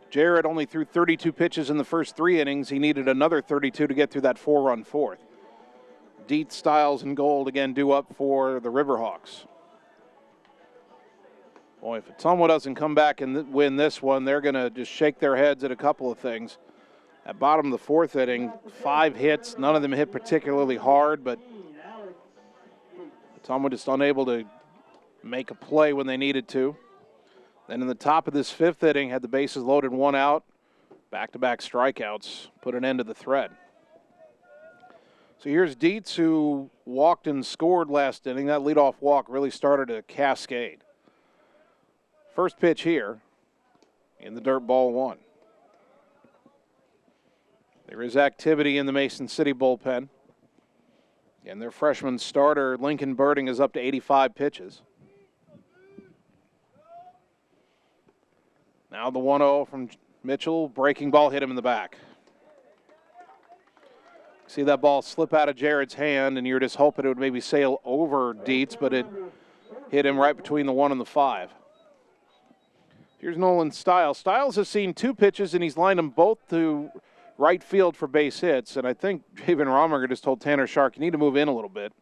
Jared only threw 32 pitches in the first 3 innings. He needed another 32 to get through that 4-run fourth. Dietz, Stiles, and Gold again due up for the Riverhawks. Boy, if Ottumwa doesn't come back and win this one, they're going to just shake their heads at a couple of things. At bottom of the fourth inning, 5 hits. None of them hit particularly hard, but Ottumwa just unable to make a play when they needed to. Then in the top of this fifth inning, had the bases loaded, 1 out. Back-to-back strikeouts put an end to the threat. So here's Dietz, who walked and scored last inning. That leadoff walk really started a cascade. First pitch here in the dirt, ball 1. There is activity in the Mason City bullpen. And their freshman starter, Lincoln Birding, is up to 85 pitches. Now the 1-0 from Mitchell. Breaking ball hit him in the back. See that ball slip out of Jared's hand, and you're just hoping it would maybe sail over Dietz, but it hit him right between the 1 and the 5. Here's Nolan Stiles. Stiles has seen 2 pitches, and he's lined them both to right field for base hits, and I think Javen Rominger just told Tanner Shark, you need to move in a little bit.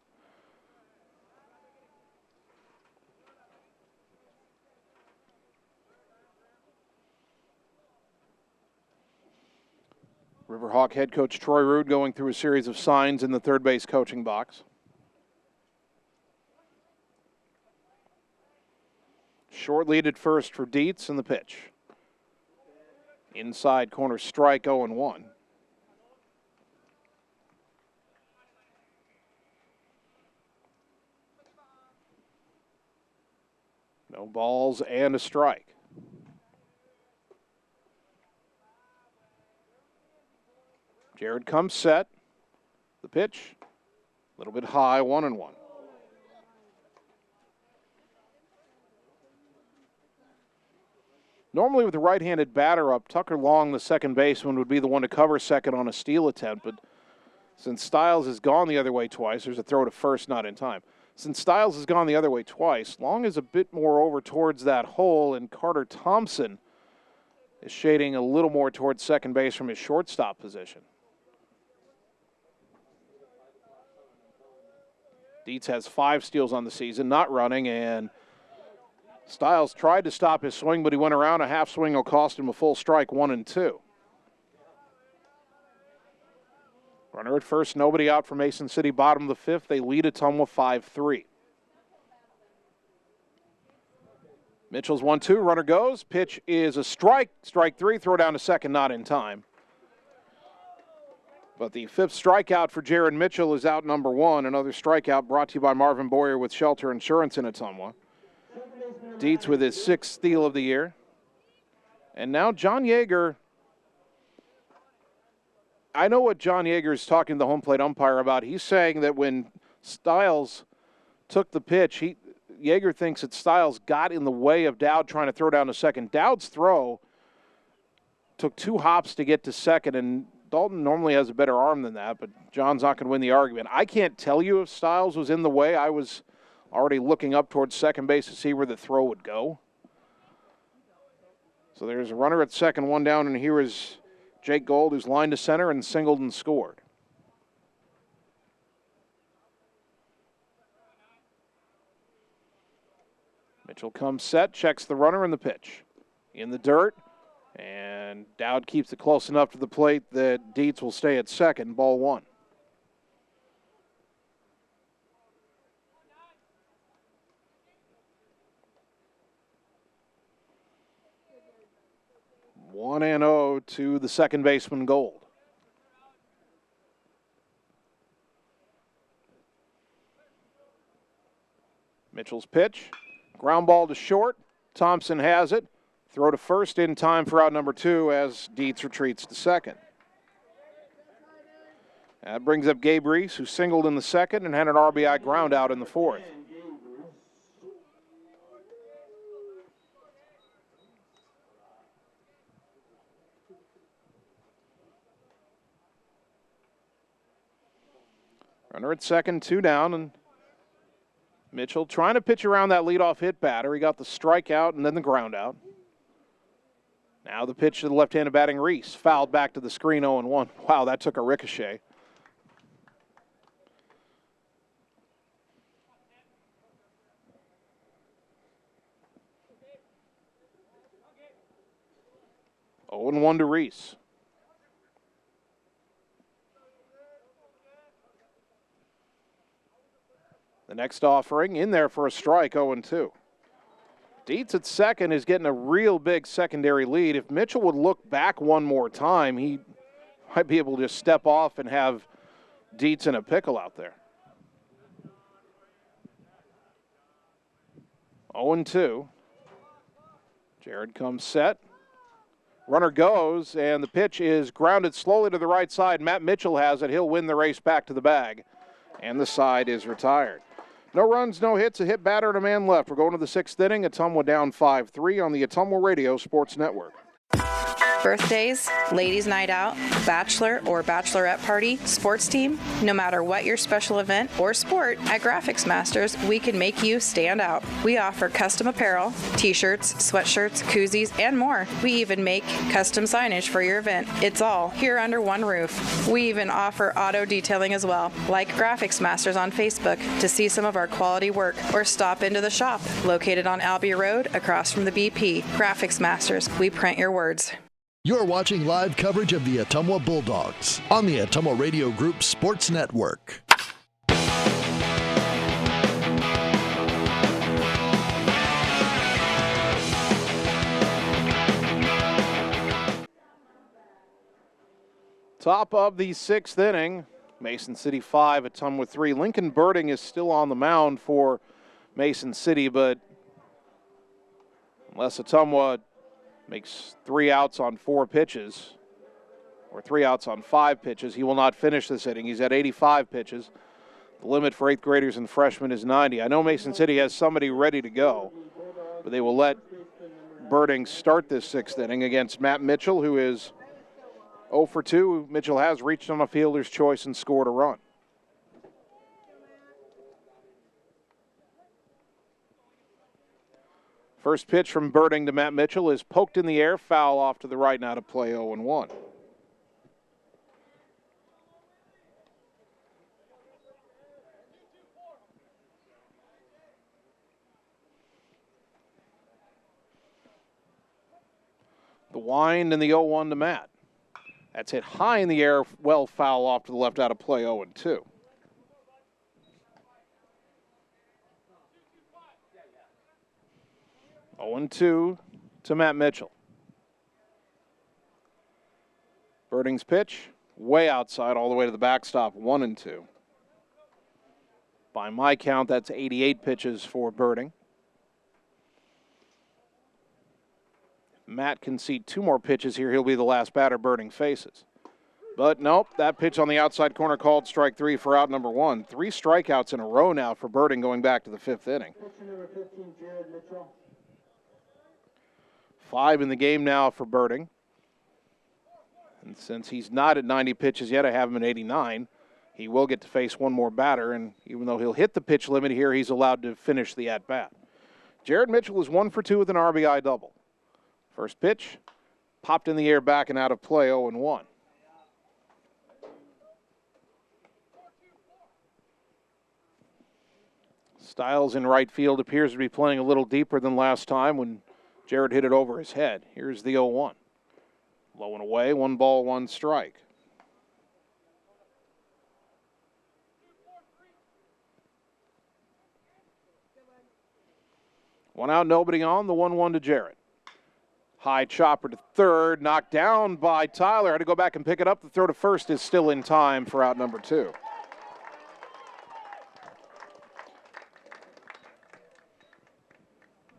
Riverhawk head coach Troy Rude going through a series of signs in the third base coaching box. Short lead at first for Dietz, and the pitch. Inside corner strike, 0-1. No balls and a strike. Jared comes set. The pitch, a little bit high, 1-1. Normally with the right-handed batter up, Tucker Long, the second baseman, would be the one to cover second on a steal attempt, but since Stiles has gone the other way twice, there's a throw to first, not in time. Since Stiles has gone the other way twice, Long is a bit more over towards that hole, and Carter Thompson is shading a little more towards second base from his shortstop position. Dietz has 5 steals on the season, not running, and Stiles tried to stop his swing, but he went around. A half swing will cost him a full strike, 1-2. Runner at first, nobody out for Mason City. Bottom of the fifth, they lead Ottumwa 5-3. Mitchell's 1-2, runner goes. Pitch is a strike. Strike 3, throw down to second, not in time. But the 5th strikeout for Jared Mitchell is out number 1. Another strikeout brought to you by Marvin Boyer with Shelter Insurance in Ottumwa. Dietz with his 6th steal of the year. And now John Yeager. I know what John Yeager is talking to the home plate umpire about. He's saying that when Stiles took the pitch, Yeager thinks that Stiles got in the way of Dowd trying to throw down to second. Dowd's throw took 2 hops to get to second, and Dalton normally has a better arm than that, but John's not going to win the argument. I can't tell you if Stiles was in the way. I was already looking up towards second base to see where the throw would go. So there's a runner at second, 1 down, and here is Jake Gold, who's lined to center and singled and scored. Mitchell comes set, checks the runner and the pitch. In the dirt, and Dowd keeps it close enough to the plate that Dietz will stay at second, ball 1. 1-0 to the second baseman, Gold. Mitchell's pitch. Ground ball to short. Thompson has it. Throw to first in time for out number 2 as Dietz retreats to second. That brings up Gabe Reese, who singled in the second and had an RBI ground out in the fourth. Runner at second, 2 down, and Mitchell trying to pitch around that leadoff hit batter. He got the strikeout and then the ground out. Now the pitch to the left-handed batting Reese. Fouled back to the screen, 0-1. Wow, that took a ricochet. Oh, and 1 to Reese. The next offering in there for a strike, 0-2. Dietz at second is getting a real big secondary lead. If Mitchell would look back one more time, he might be able to just step off and have Dietz in a pickle out there. 0-2. Jared comes set. Runner goes, and the pitch is grounded slowly to the right side. Matt Mitchell has it. He'll win the race back to the bag, and the side is retired. No runs, no hits, a hit batter, and a man left. We're going to the 6th inning. Ottumwa down 5-3 on the Ottumwa Radio Sports Network. Birthdays, ladies' night out, bachelor or bachelorette party, sports team, no matter what your special event or sport, at Graphics Masters, we can make you stand out. We offer custom apparel, t-shirts, sweatshirts, koozies, and more. We even make custom signage for your event. It's all here under one roof. We even offer auto detailing as well. Like Graphics Masters on Facebook to see some of our quality work, or stop into the shop located on Albee Road across from the BP. Graphics Masters, we print your words. You're watching live coverage of the Ottumwa Bulldogs on the Ottumwa Radio Group Sports Network. Top of the 6th inning. Mason City 5, Ottumwa 3. Lincoln Birding is still on the mound for Mason City, but unless Ottumwa makes 3 outs on 4 pitches, or 3 outs on 5 pitches, he will not finish this inning. He's at 85 pitches. The limit for 8th graders and freshmen is 90. I know Mason City has somebody ready to go, but they will let Birding start this 6th inning against Matt Mitchell, who is 0 for 2. Mitchell has reached on a fielder's choice and scored a run. First pitch from Birding to Matt Mitchell is poked in the air, foul off to the right, and out of play, 0-1. The wind and the 0-1 to Matt. That's hit high in the air, well foul off to the left, out of play, 0-2. (0-2) to Matt Mitchell. Birding's pitch, way outside, all the way to the backstop, 1-2. By my count, that's 88 pitches for Birding. Matt can see 2 more pitches here. He'll be the last batter Birding faces. But nope, that pitch on the outside corner called strike 3 for out number 1. 3 strikeouts in a row now for Birding going back to the 5th inning. 5 in the game now for Birding. And since he's not at 90 pitches yet, I have him at 89. He will get to face 1 more batter, and even though he'll hit the pitch limit here, he's allowed to finish the at-bat. Jared Mitchell is 1 for 2 with an RBI double. First pitch, popped in the air, back and out of play, 0-1. Stiles in right field appears to be playing a little deeper than last time when Jared hit it over his head. Here's the 0-1. Low and away, 1 ball, 1 strike. One out, nobody on, the 1-1 to Jared. High chopper to third, knocked down by Tyler. Had to go back and pick it up. The throw to first is still in time for out number 2.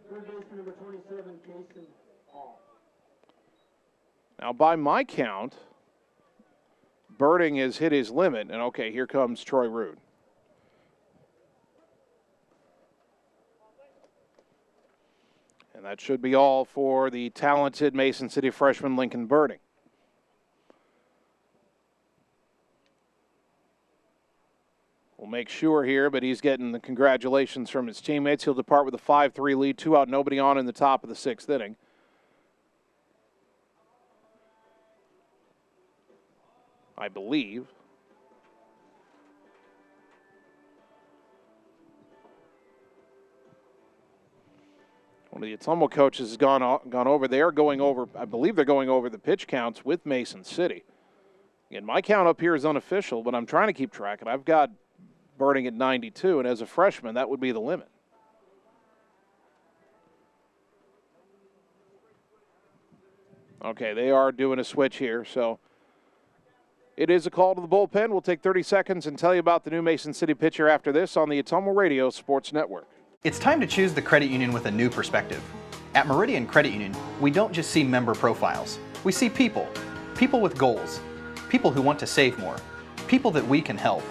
Third baseman number 27, Jason Paul. Now, by my count, Birding has hit his limit, and okay, here comes Troy Rude. And that should be all for the talented Mason City freshman Lincoln Birding. We'll make sure here, but he's getting the congratulations from his teammates. He'll depart with a 5-3 lead, 2 out, nobody on in the top of the 6th inning. I believe. One of the Ottumwa coaches has gone over. They are going over, I believe they're going over the pitch counts with Mason City. Again, my count up here is unofficial, but I'm trying to keep track, and I've got Birding at 92, and as a freshman, that would be the limit. Okay, they are doing a switch here, so it is a call to the bullpen. We'll take 30 seconds and tell you about the new Mason City pitcher after this on the Ottumwa Radio Sports Network. It's time to choose the credit union with a new perspective. At Meridian Credit Union, we don't just see member profiles. We see people. People with goals. People who want to save more. People that we can help.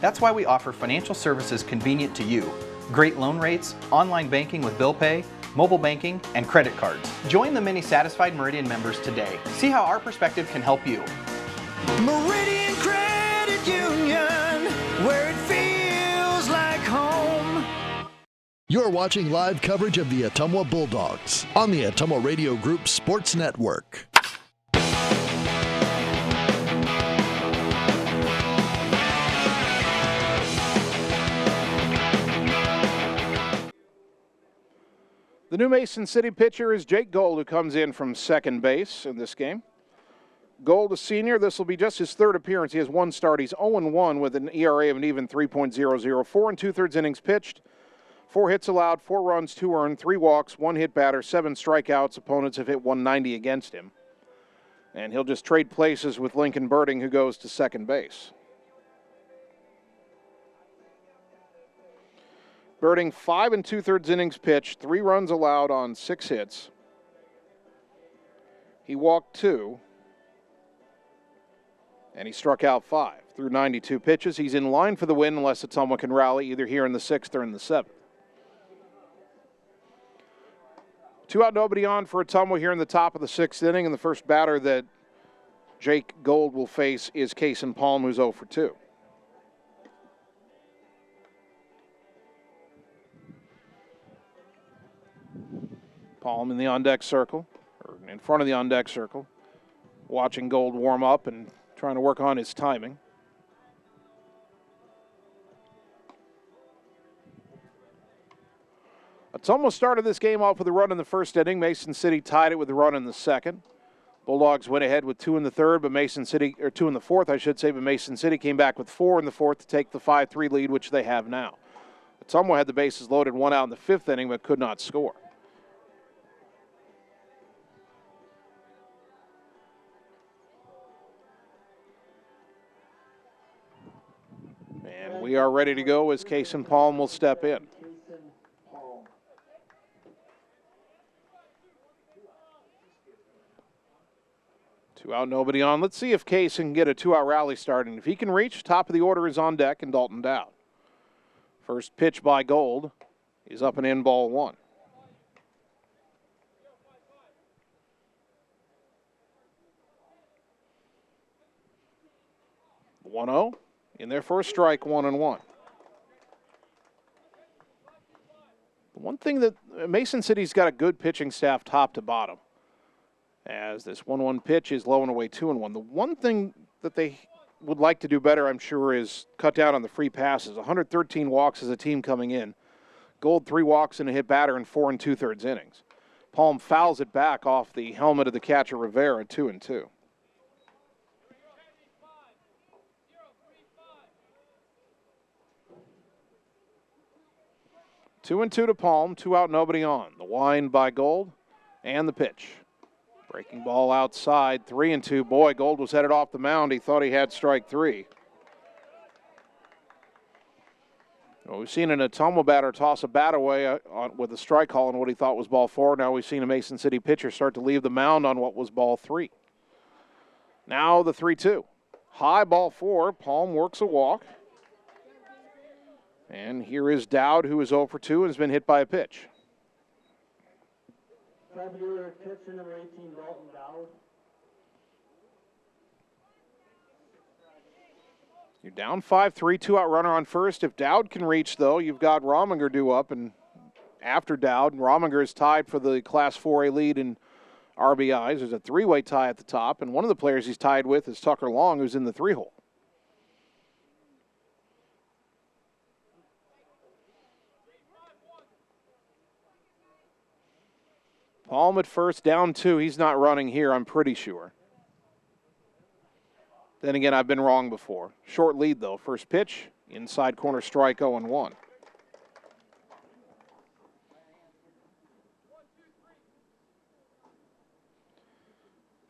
That's why we offer financial services convenient to you. Great loan rates, online banking with bill pay, mobile banking, and credit cards. Join the many satisfied Meridian members today. See how our perspective can help you. Meridian Credit Union, where it feels like home. You're watching live coverage of the Ottumwa Bulldogs on the Ottumwa Radio Group Sports Network. The new Mason City pitcher is Jake Gold, who comes in from second base in this game. Gold, a senior. This will be just his 3rd appearance. He has 1 start. He's 0-1 with an ERA of an even 3.00. 4 2/3 innings pitched. 4 hits allowed, 4 runs, 2 earned, 3 walks, 1 hit batter, 7 strikeouts. Opponents have hit 190 against him. And he'll just trade places with Lincoln Birding, who goes to second base. Birding 5 2/3 innings pitched, 3 runs allowed on 6 hits. He walked 2, and he struck out 5 through 92 pitches. He's in line for the win unless Ottumwa can rally either here in the 6th or in the 7th. 2 out, nobody on for Ottumwa here in the top of the 6th inning, and the first batter that Jake Gold will face is Kason Palm, who's 0 for 2. Palm in the on-deck circle, or in front of the on-deck circle, watching Gold warm up and trying to work on his timing. Ottumwa started this game off with a run in the 1st inning. Mason City tied it with a run in the 2nd. Bulldogs went ahead with 2 in the 3rd, but Mason City, or 2 in the 4th, I should say, but Mason City came back with 4 in the 4th to take the 5-3 lead, which they have now. Ottumwa had the bases loaded, 1 out in the 5th inning, but could not score. And we are ready to go as Kason Palm will step in. Two out, nobody on. Let's see if Case can get a 2-out rally started. And if he can reach, top of the order is on deck and Dalton Dowd. First pitch by Gold is up and in, ball 1. The 1-0 in there for a strike, 1-1. The one thing that Mason City's got a good pitching staff top to bottom. As this 1-1 pitch is low and away 2-1. The one thing that they would like to do better, I'm sure, is cut down on the free passes. 113 walks as a team coming in. Gold 3 walks and a hit batter in 4 2/3 innings. Palm fouls it back off the helmet of the catcher Rivera, 2-2. Two and two to Palm, 2 out, nobody on. The wind by Gold and the pitch. Breaking ball outside, 3-2. Boy, Gold was headed off the mound. He thought he had strike three. Well, we've seen an Ottumwa batter toss a bat away with a strike call on what he thought was ball four. Now we've seen a Mason City pitcher start to leave the mound on what was ball three. Now the 3-2. High ball four. Palm works a walk. And here is Dowd, who is 0 for 2 and has been hit by a pitch. Pitcher number 18, Dalton Dowd. You're down 5-3, 2-out runner on first. If Dowd can reach, though, you've got Rominger due up, and after Dowd, Rominger is tied for the Class 4A lead in RBIs. There's a three-way tie at the top, and one of the players he's tied with is Tucker Long, who's in the three-hole. Palm at first, down 2. He's not running here, I'm pretty sure. Then again, I've been wrong before. Short lead, though. First pitch, inside corner strike, 0-1.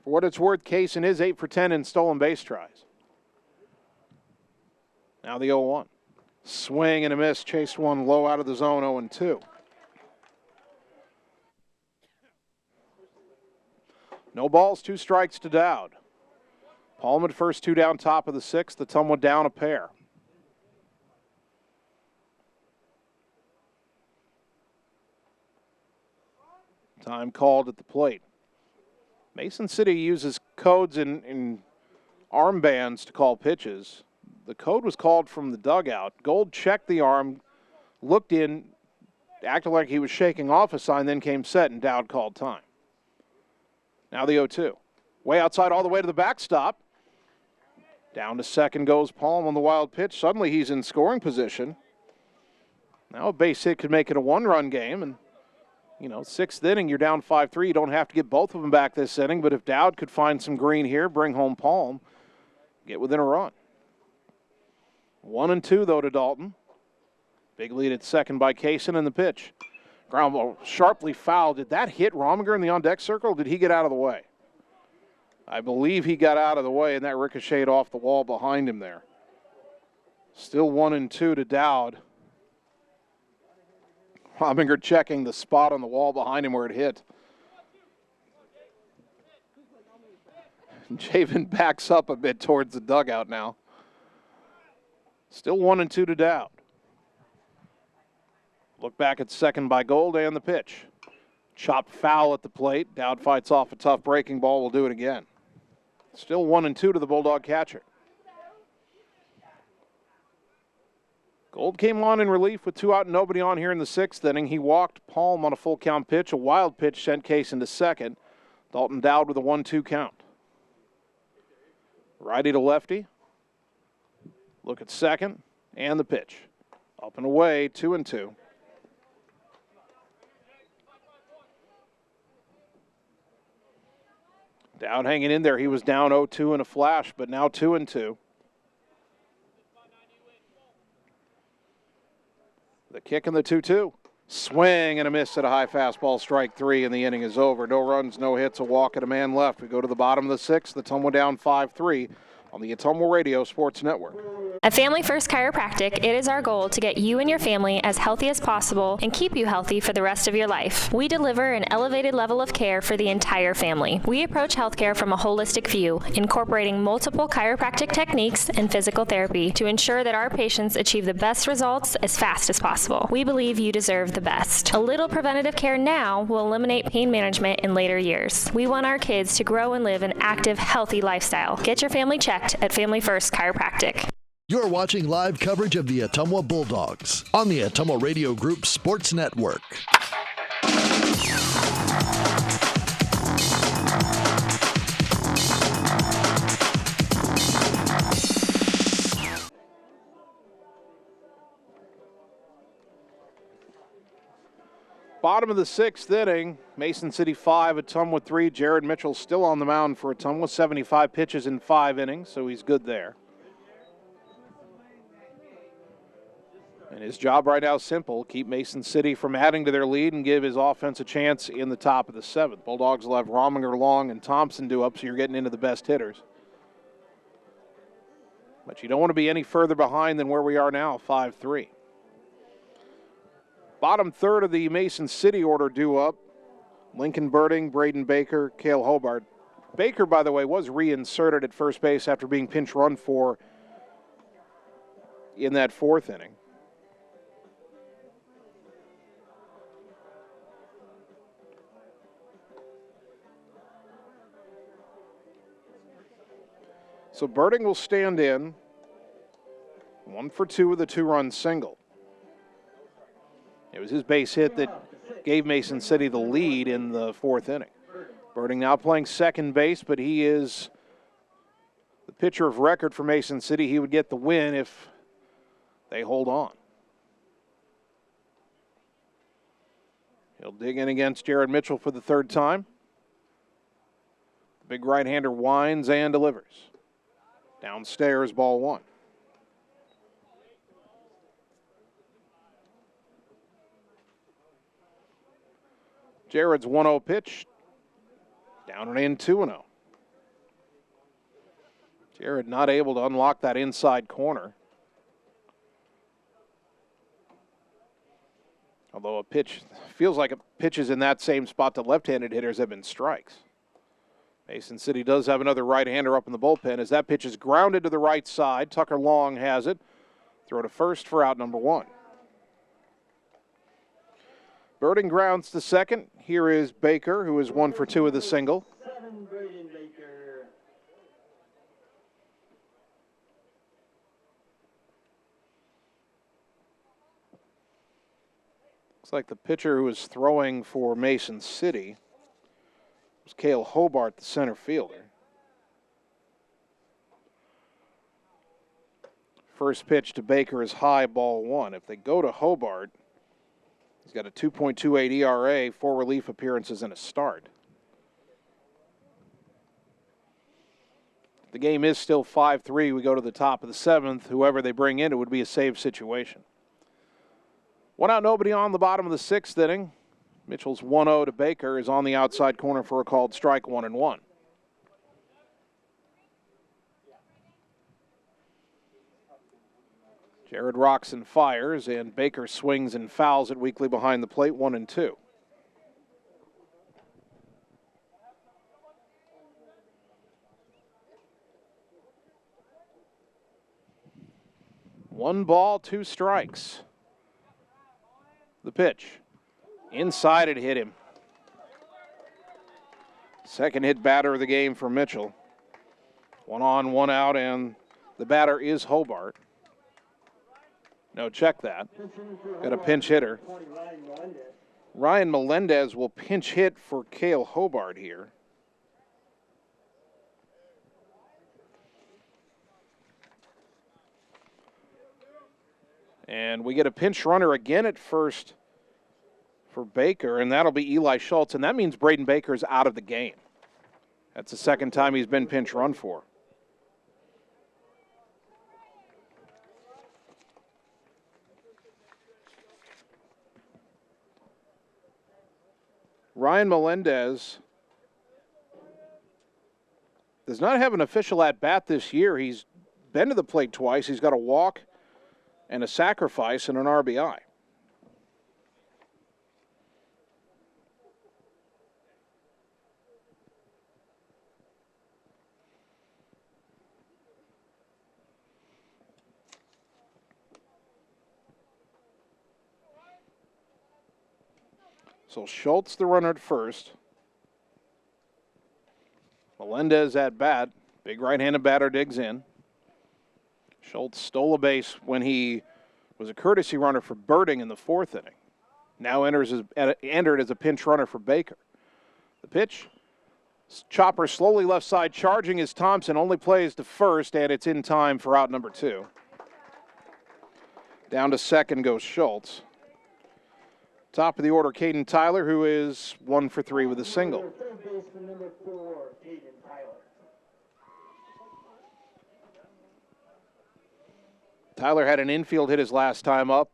For what it's worth, Kaysen is 8 for 10 in stolen base tries. Now the 0-1. Swing and a miss. Chased one low out of the zone, 0-2. No balls, 2 strikes to Dowd. Palm at first, 2 down, top of the 6th. Ottumwa down a pair. Time called at the plate. Mason City uses codes in armbands to call pitches. The code was called from the dugout. Gold checked the arm, looked in, acted like he was shaking off a sign, then came set, and Dowd called time. Now the 0-2. Way outside all the way to the backstop. Down to second goes Palm on the wild pitch. Suddenly he's in scoring position. Now a base hit could make it a one-run game. And, you know, 6th inning, you're down 5-3. You don't have to get both of them back this inning. But if Dowd could find some green here, bring home Palm, get within a run. 1-2, though, to Dalton. Big lead at second by Kaysen, and the pitch. Ground ball sharply fouled. Did that hit Rominger in the on-deck circle, or did he get out of the way? I believe he got out of the way, and that ricocheted off the wall behind him there. Still 1-2 to Dowd. Rominger checking the spot on the wall behind him where it hit. Javen backs up a bit towards the dugout now. Still 1-2 to Dowd. Look back at second by Gold and the pitch. Chopped foul at the plate. Dowd fights off a tough breaking ball. Will do it again. Still 1-2 to the Bulldog catcher. Gold came on in relief with 2 out and nobody on here in the 6th inning. He walked Palm on a full count pitch. A wild pitch sent Kaysen to second. Dalton Dowd with a 1-2 count. Righty to lefty. Look at second and the pitch. Up and away, 2-2. Dowd hanging in there. He was down 0-2 in a flash, but now 2-2. The kick and the 2-2. Swing and a miss at a high fastball, strike 3, and the inning is over. No runs, no hits, a walk, and a man left. We go to the bottom of the 6th. The Ottumwa down 5-3 on the Ottumwa Radio Sports Network. At Family First Chiropractic, it is our goal to get you and your family as healthy as possible and keep you healthy for the rest of your life. We deliver an elevated level of care for the entire family. We approach healthcare from a holistic view, incorporating multiple chiropractic techniques and physical therapy to ensure that our patients achieve the best results as fast as possible. We believe you deserve the best. A little preventative care now will eliminate pain management in later years. We want our kids to grow and live an active, healthy lifestyle. Get your family checked at Family First Chiropractic. You're watching live coverage of the Ottumwa Bulldogs on the Ottumwa Radio Group Sports Network. Bottom of the 6th inning, Mason City 5, Ottumwa 3. Jared Mitchell still on the mound for Ottumwa, 75 pitches in 5 innings, so he's good there. And his job right now is simple: keep Mason City from adding to their lead and give his offense a chance in the top of the 7th. Bulldogs will have Rominger, Long, and Thompson due up, so you're getting into the best hitters. But you don't want to be any further behind than where we are now, 5-3. Bottom third of the Mason City order due up: Lincoln Birding, Braden Baker, Cale Hobart. Baker, by the way, was reinserted at first base after being pinch run for in that 4th inning. So Birding will stand in, 1 for 2 with a 2-run single. It was his base hit that gave Mason City the lead in the 4th inning. Birding now playing second base, but he is the pitcher of record for Mason City. He would get the win if they hold on. He'll dig in against Jared Mitchell for the 3rd time. The big right-hander winds and delivers. Downstairs, ball 1. Jared's 1-0 pitch. Down and in, 2-0. Jared not able to unlock that inside corner. Although a pitch, feels like a pitch is in that same spot to left-handed hitters have been strikes. Mason City does have another right-hander up in the bullpen as that pitch is grounded to the right side. Tucker Long has it. Throw to first for out number 1. Birding grounds to second. Here is Baker, who is 1 for 2 with a single. Looks like the pitcher who was throwing for Mason City was Cale Hobart, the center fielder. First pitch to Baker is high, ball 1. If they go to Hobart, he's got a 2.28 ERA, 4 relief appearances, and a start. The game is still 5-3. We go to the top of the 7th. Whoever they bring in, it would be a save situation. 1 out, nobody on the bottom of the 6th inning. Mitchell's 1-0 to Baker is on the outside corner for a called strike, 1-1. Jared rocks and fires, and Baker swings and fouls it weakly behind the plate, 1-2. One ball, 2 strikes. The pitch. Inside it hit him. Second hit batter of the game for Mitchell. 1 on, 1 out, and the batter is Hobart. No, check that. Got a pinch hitter. Ryan Melendez will pinch hit for Cale Hobart here. And we get a pinch runner again at first for Baker, and that'll be Eli Schultz, and that means Braden Baker's out of the game. That's the second time he's been pinch run for. Ryan Melendez does not have an official at-bat this year. He's been to the plate twice. He's got a walk and a sacrifice and an RBI. So Schultz the runner at first. Melendez at bat. Big right-handed batter digs in. Schultz stole a base when he was a courtesy runner for Birding in the 4th inning. Now entered as a pinch runner for Baker. The pitch. Chopper slowly left side, charging is Thompson. Only plays to first, and it's in time for out number 2. Down to second goes Schultz. Top of the order, Caden Tyler, who is 1 for 3 with a single. Tyler had an infield hit his last time up.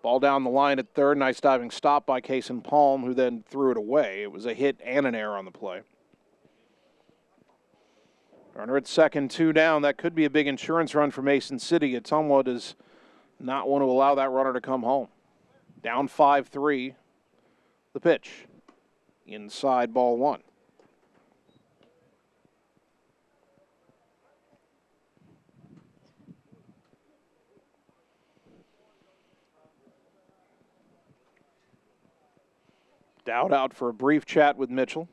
Ball down the line at third. Nice diving stop by Kason Palm, who then threw it away. It was a hit and an error on the play. Runner at second, 2 down. That could be a big insurance run for Mason City. Ottumwa does not want to allow that runner to come home. Down 5-3. The pitch. Inside, ball 1. Dowd out for a brief chat with Mitchell.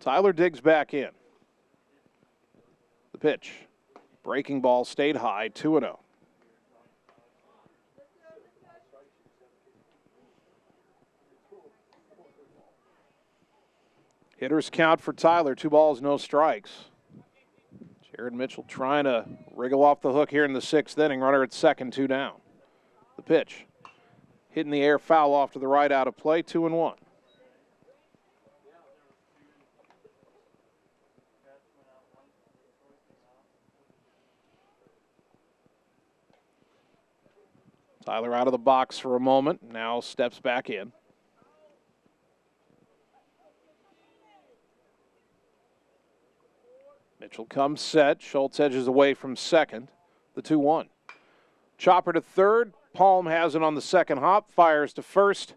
Tyler digs back in. The pitch. Breaking ball stayed high, 2-0. Hitters count for Tyler, 2 balls, no strikes. Jared Mitchell trying to wriggle off the hook here in the 6th inning. Runner at second, 2 down. The pitch. Hit in the air, foul off to the right, out of play, 2-1. Tyler out of the box for a moment, now steps back in. Mitchell comes set. Schultz edges away from second. The 2-1. Chopper to third. Palm has it on the second hop. Fires to first.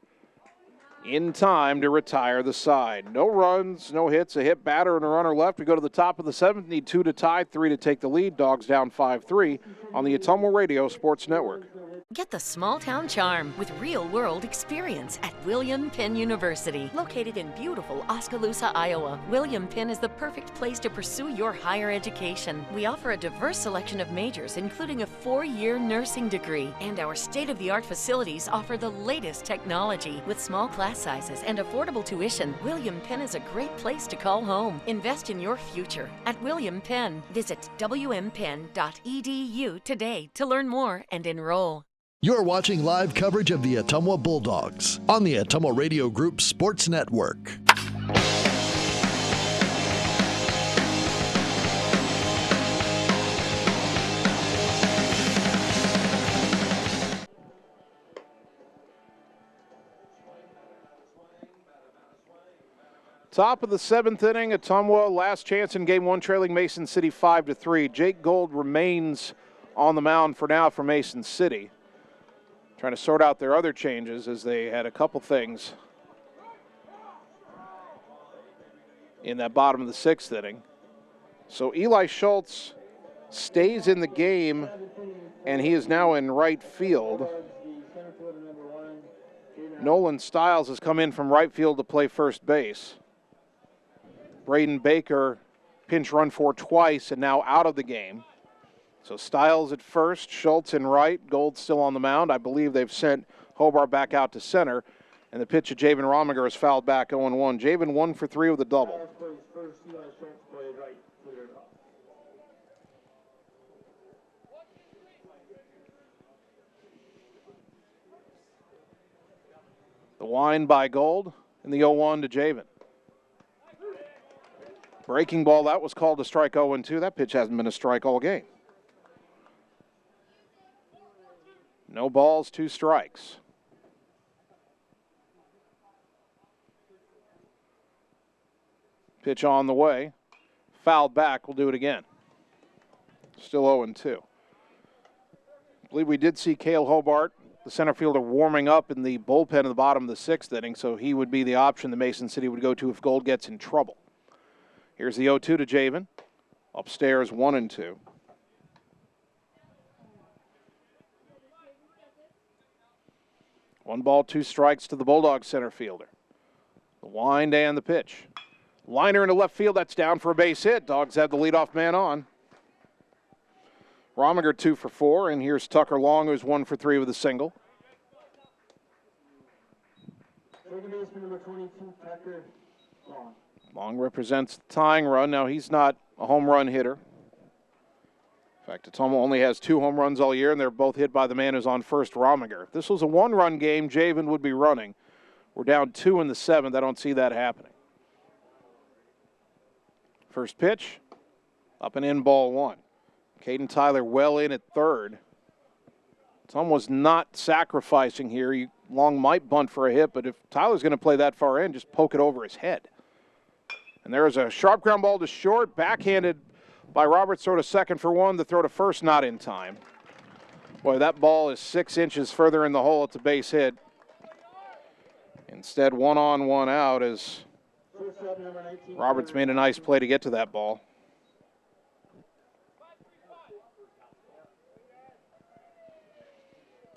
In time to retire the side. No runs, no hits, a hit batter and a runner left. We go to the top of the 7th. Need 2 to tie, 3 to take the lead. Dogs down 5-3 on the Ottumwa Radio Sports Network. Get the small town charm with real-world experience at William Penn University. Located in beautiful Oskaloosa, Iowa, William Penn is the perfect place to pursue your higher education. We offer a diverse selection of majors, including a 4-year nursing degree. And our state-of-the-art facilities offer the latest technology. With small class sizes and affordable tuition, William Penn is a great place to call home. Invest in your future at William Penn. Visit wmpenn.edu today to learn more and enroll. You're watching live coverage of the Ottumwa Bulldogs on the Ottumwa Radio Group Sports Network. Top of the 7th inning, Ottumwa last chance in Game 1, trailing Mason City 5-3. Jake Gold remains on the mound for now for Mason City. Trying to sort out their other changes as they had a couple things in that bottom of the 6th inning. So Eli Schultz stays in the game, and he is now in right field. Nolan Stiles has come in from right field to play first base. Braden Baker pinch run for twice and now out of the game. So Stiles at first, Schultz in right, Gold still on the mound. I believe they've sent Hobart back out to center. And the pitch of Javen Rominger is fouled back 0-1. Javen 1 for 3 with a double. The wind by Gold and the 0-1 to Javen. Breaking ball, that was called a strike 0-2. That pitch hasn't been a strike all game. No balls, 2 strikes. Pitch on the way. Fouled back. We'll do it again. Still 0-2. I believe we did see Cale Hobart, the center fielder, warming up in the bullpen in the bottom of the 6th inning, so he would be the option that Mason City would go to if Gold gets in trouble. Here's the 0-2 to Javen. Upstairs, 1-2. One ball, 2 strikes to the Bulldogs center fielder. The wind and the pitch. Liner into left field, that's down for a base hit. Dogs have the leadoff man on. Rominger 2 for 4, and here's Tucker Long, who's 1 for 3 with a single. Second baseman number 22, Tucker Long. Long represents the tying run. Now, he's not a home run hitter. In fact, Ottumwa only has 2 home runs all year, and they're both hit by the man who's on first, Rominger. If this was a 1-run game, Javen would be running. We're down 2 in the 7th. I don't see that happening. First pitch, up and in, ball one. Caden Tyler well in at third. Ottumwa's not sacrificing here. Long might bunt for a hit, but if Tyler's going to play that far in, just poke it over his head. And there's a sharp ground ball to short, backhanded by Roberts, throw to second for one. The throw to first not in time. Boy, that ball is 6 inches further in the hole. It's a base hit. Instead, 1 on, 1 out as Roberts made a nice play to get to that ball.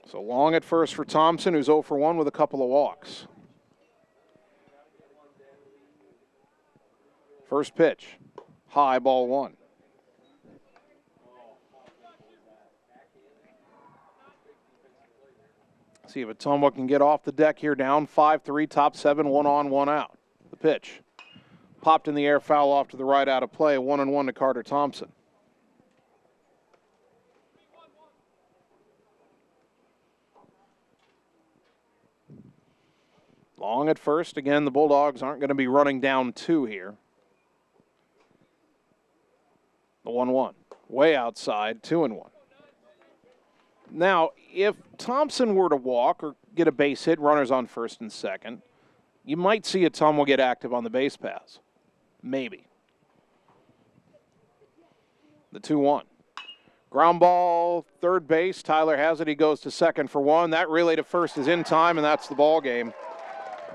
So long at first for Thompson, who's 0 for 1 with a couple of walks. First pitch, high, ball one. See if Ottumwa can get off the deck here, down 5-3, top 7, 1 on, 1 out. The pitch, popped in the air, foul off to the right, out of play, 1-1 to Carter Thompson. Long at first. Again, the Bulldogs aren't going to be running down 2 here. The 1-1. Way outside, 2-1. Now, if Thompson were to walk or get a base hit, runners on first and second, you might see Ottumwa get active on the base pass. Maybe. The 2-1. Ground ball, third base. Tyler has it. He goes to second for one. That relay to first is in time, and that's the ball game.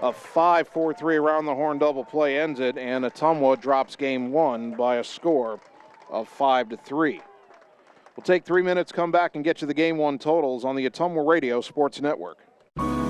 A 5-4-3 around the horn double play ends it, and Ottumwa drops game one by a score of 5-3. We'll take 3 minutes, come back, and get you the game one totals on the Ottumwa Radio Sports Network.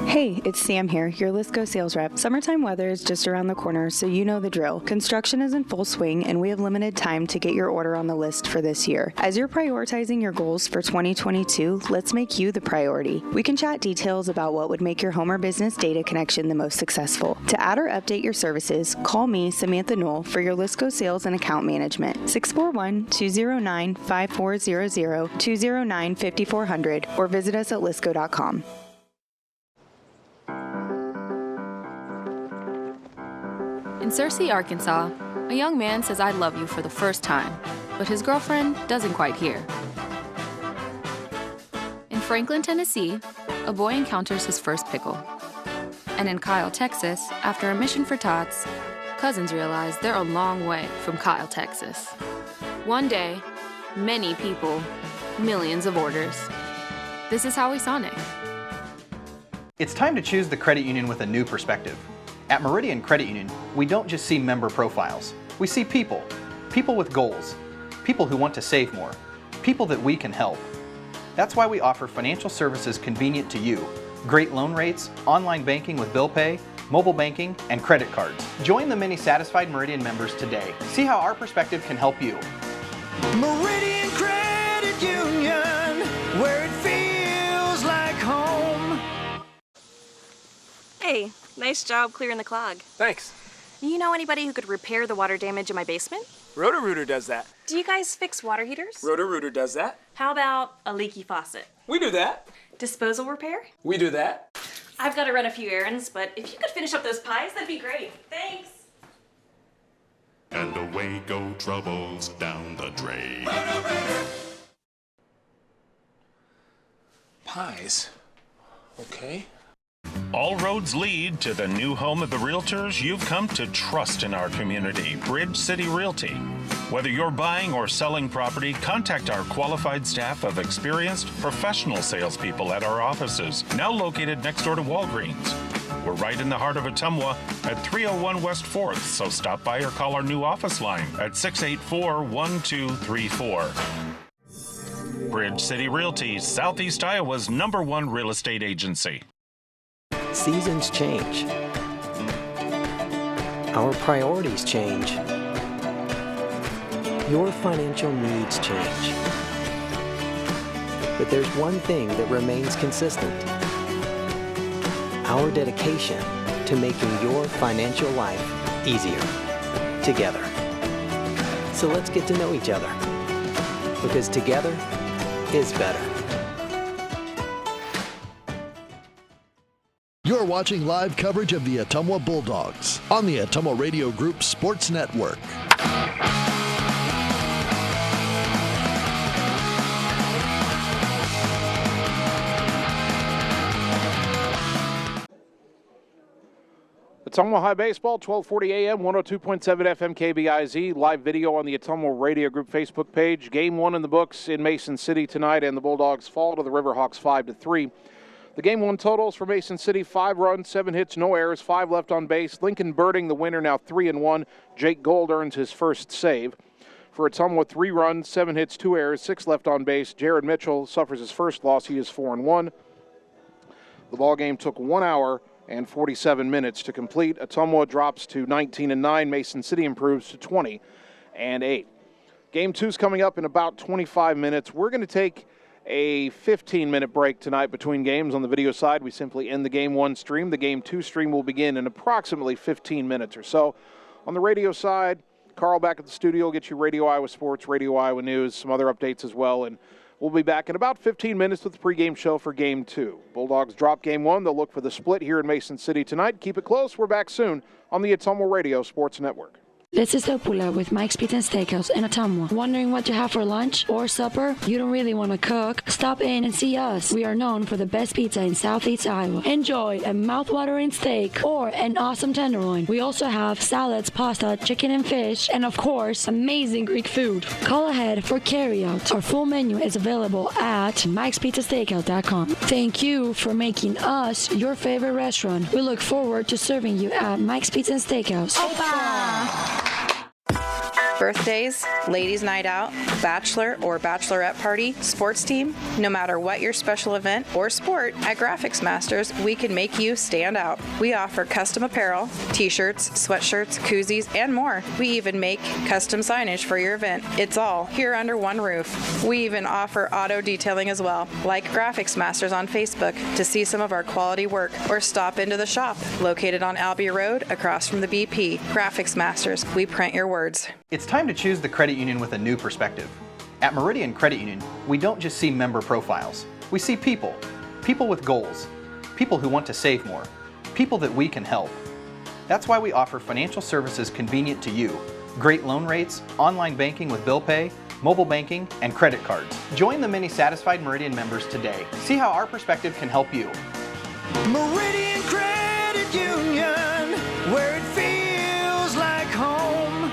Hey, it's Sam here, your Lisco sales rep. Summertime weather is just around the corner, so you know the drill. Construction is in full swing, and we have limited time to get your order on the list for this year. As you're prioritizing your goals for 2022, let's make you the priority. We can chat details about what would make your home or business data connection the most successful. To add or update your services, call me, Samantha Knoll, for your Lisco sales and account management. 641-209-5400, 209-5400, or visit us at lisco.com. In Searcy, Arkansas, a young man says I love you for the first time, but his girlfriend doesn't quite hear. In Franklin, Tennessee, a boy encounters his first pickle. And in Kyle, Texas, after a mission for tots, cousins realize they're a long way from Kyle, Texas. One day, many people, millions of orders. This is Howie Sonic. It's time to choose the credit union with a new perspective. At Meridian Credit Union, we don't just see member profiles. We see people. People with goals. People who want to save more. People that we can help. That's why we offer financial services convenient to you. Great loan rates, online banking with bill pay, mobile banking, and credit cards. Join the many satisfied Meridian members today. See how our perspective can help you. Meridian Credit Union, where it feels like home. Hey, nice job clearing the clog. Thanks. You know anybody who could repair the water damage in my basement? Roto-Rooter does that. Do you guys fix water heaters? Roto-Rooter does that. How about a leaky faucet? We do that. Disposal repair? We do that. I've got to run a few errands, but if you could finish up those pies, that'd be great. Thanks. And away go troubles down the drain. Pies. Okay. All roads lead to the new home of the realtors you've come to trust in our community, Bridge City Realty. Whether you're buying or selling property, contact our qualified staff of experienced, professional salespeople at our offices, now located next door to Walgreens. We're right in the heart of Ottumwa at 301 West 4th, so stop by or call our new office line at 684-1234. Bridge City Realty, Southeast Iowa's #1 real estate agency. Seasons change. Our priorities change. Your financial needs change. But there's one thing that remains consistent. Our dedication to making your financial life easier together. So let's get to know each other, because together is better. You're watching live coverage of the Ottumwa Bulldogs on the Ottumwa Radio Group Sports Network. Ottumwa High Baseball, 1240 AM, 102.7 FM KBIZ. Live video on the Ottumwa Radio Group Facebook page. Game 1 in the books in Mason City tonight, and the Bulldogs fall to the Riverhawks 5-3. The Game 1 totals for Mason City: 5 runs, 7 hits, no errors, 5 left on base. Lincoln Birding, the winner, now 3-1. Jake Gold earns his first save. For Ottumwa, 3 runs, 7 hits, 2 errors, 6 left on base. Jared Mitchell suffers his first loss. He is 4-1. The ball game took 1 hour and 47 minutes to complete. Ottumwa drops to 19-9. Mason City improves to 20-8. Game 2 is coming up in about 25 minutes. We're going to take a 15-minute break tonight between games. On the video side, we simply end the Game 1 stream. The Game 2 stream will begin in approximately 15 minutes or so. On the radio side, Carl back at the studio will get you Radio Iowa Sports, Radio Iowa News, some other updates as well, and we'll be back in about 15 minutes with the pregame show for Game 2. Bulldogs drop Game 1. They'll look for the split here in Mason City tonight. Keep it close. We're back soon on the Ottumwa Radio Sports Network. This is Opula with Mike's Pizza and Steakhouse in Ottumwa. Wondering what to have for lunch or supper? You don't really want to cook? Stop in and see us. We are known for the best pizza in Southeast Iowa. Enjoy a mouth-watering steak or an awesome tenderloin. We also have salads, pasta, chicken and fish, and of course, amazing Greek food. Call ahead for carryout. Our full menu is available at mikespizzasteakhouse.com. Thank you for making us your favorite restaurant. We look forward to serving you at Mike's Pizza and Steakhouse. Opa! Birthdays, ladies' night out, bachelor or bachelorette party, sports team, no matter what your special event or sport, at Graphics Masters, we can make you stand out. We offer custom apparel, t-shirts, sweatshirts, koozies, and more. We even make custom signage for your event. It's all here under one roof. We even offer auto detailing as well. Like Graphics Masters on Facebook to see some of our quality work, or stop into the shop located on Albee Road across from the BP. Graphics Masters, we print your words. It's time to choose the credit union with a new perspective. At Meridian Credit Union, we don't just see member profiles. We see people. People with goals. People who want to save more. People that we can help. That's why we offer financial services convenient to you. Great loan rates, online banking with bill pay, mobile banking, and credit cards. Join the many satisfied Meridian members today. See how our perspective can help you. Meridian Credit Union, where it feels like home.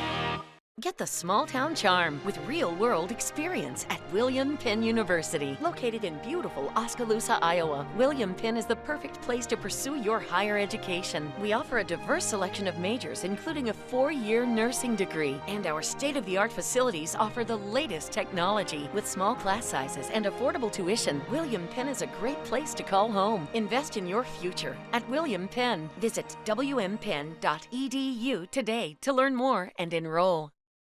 Get the small town charm with real-world experience at William Penn University. Located in beautiful Oskaloosa, Iowa, William Penn is the perfect place to pursue your higher education. We offer a diverse selection of majors, including a 4-year nursing degree. And our state-of-the-art facilities offer the latest technology. With small class sizes and affordable tuition, William Penn is a great place to call home. Invest in your future at William Penn. Visit wmpenn.edu today to learn more and enroll.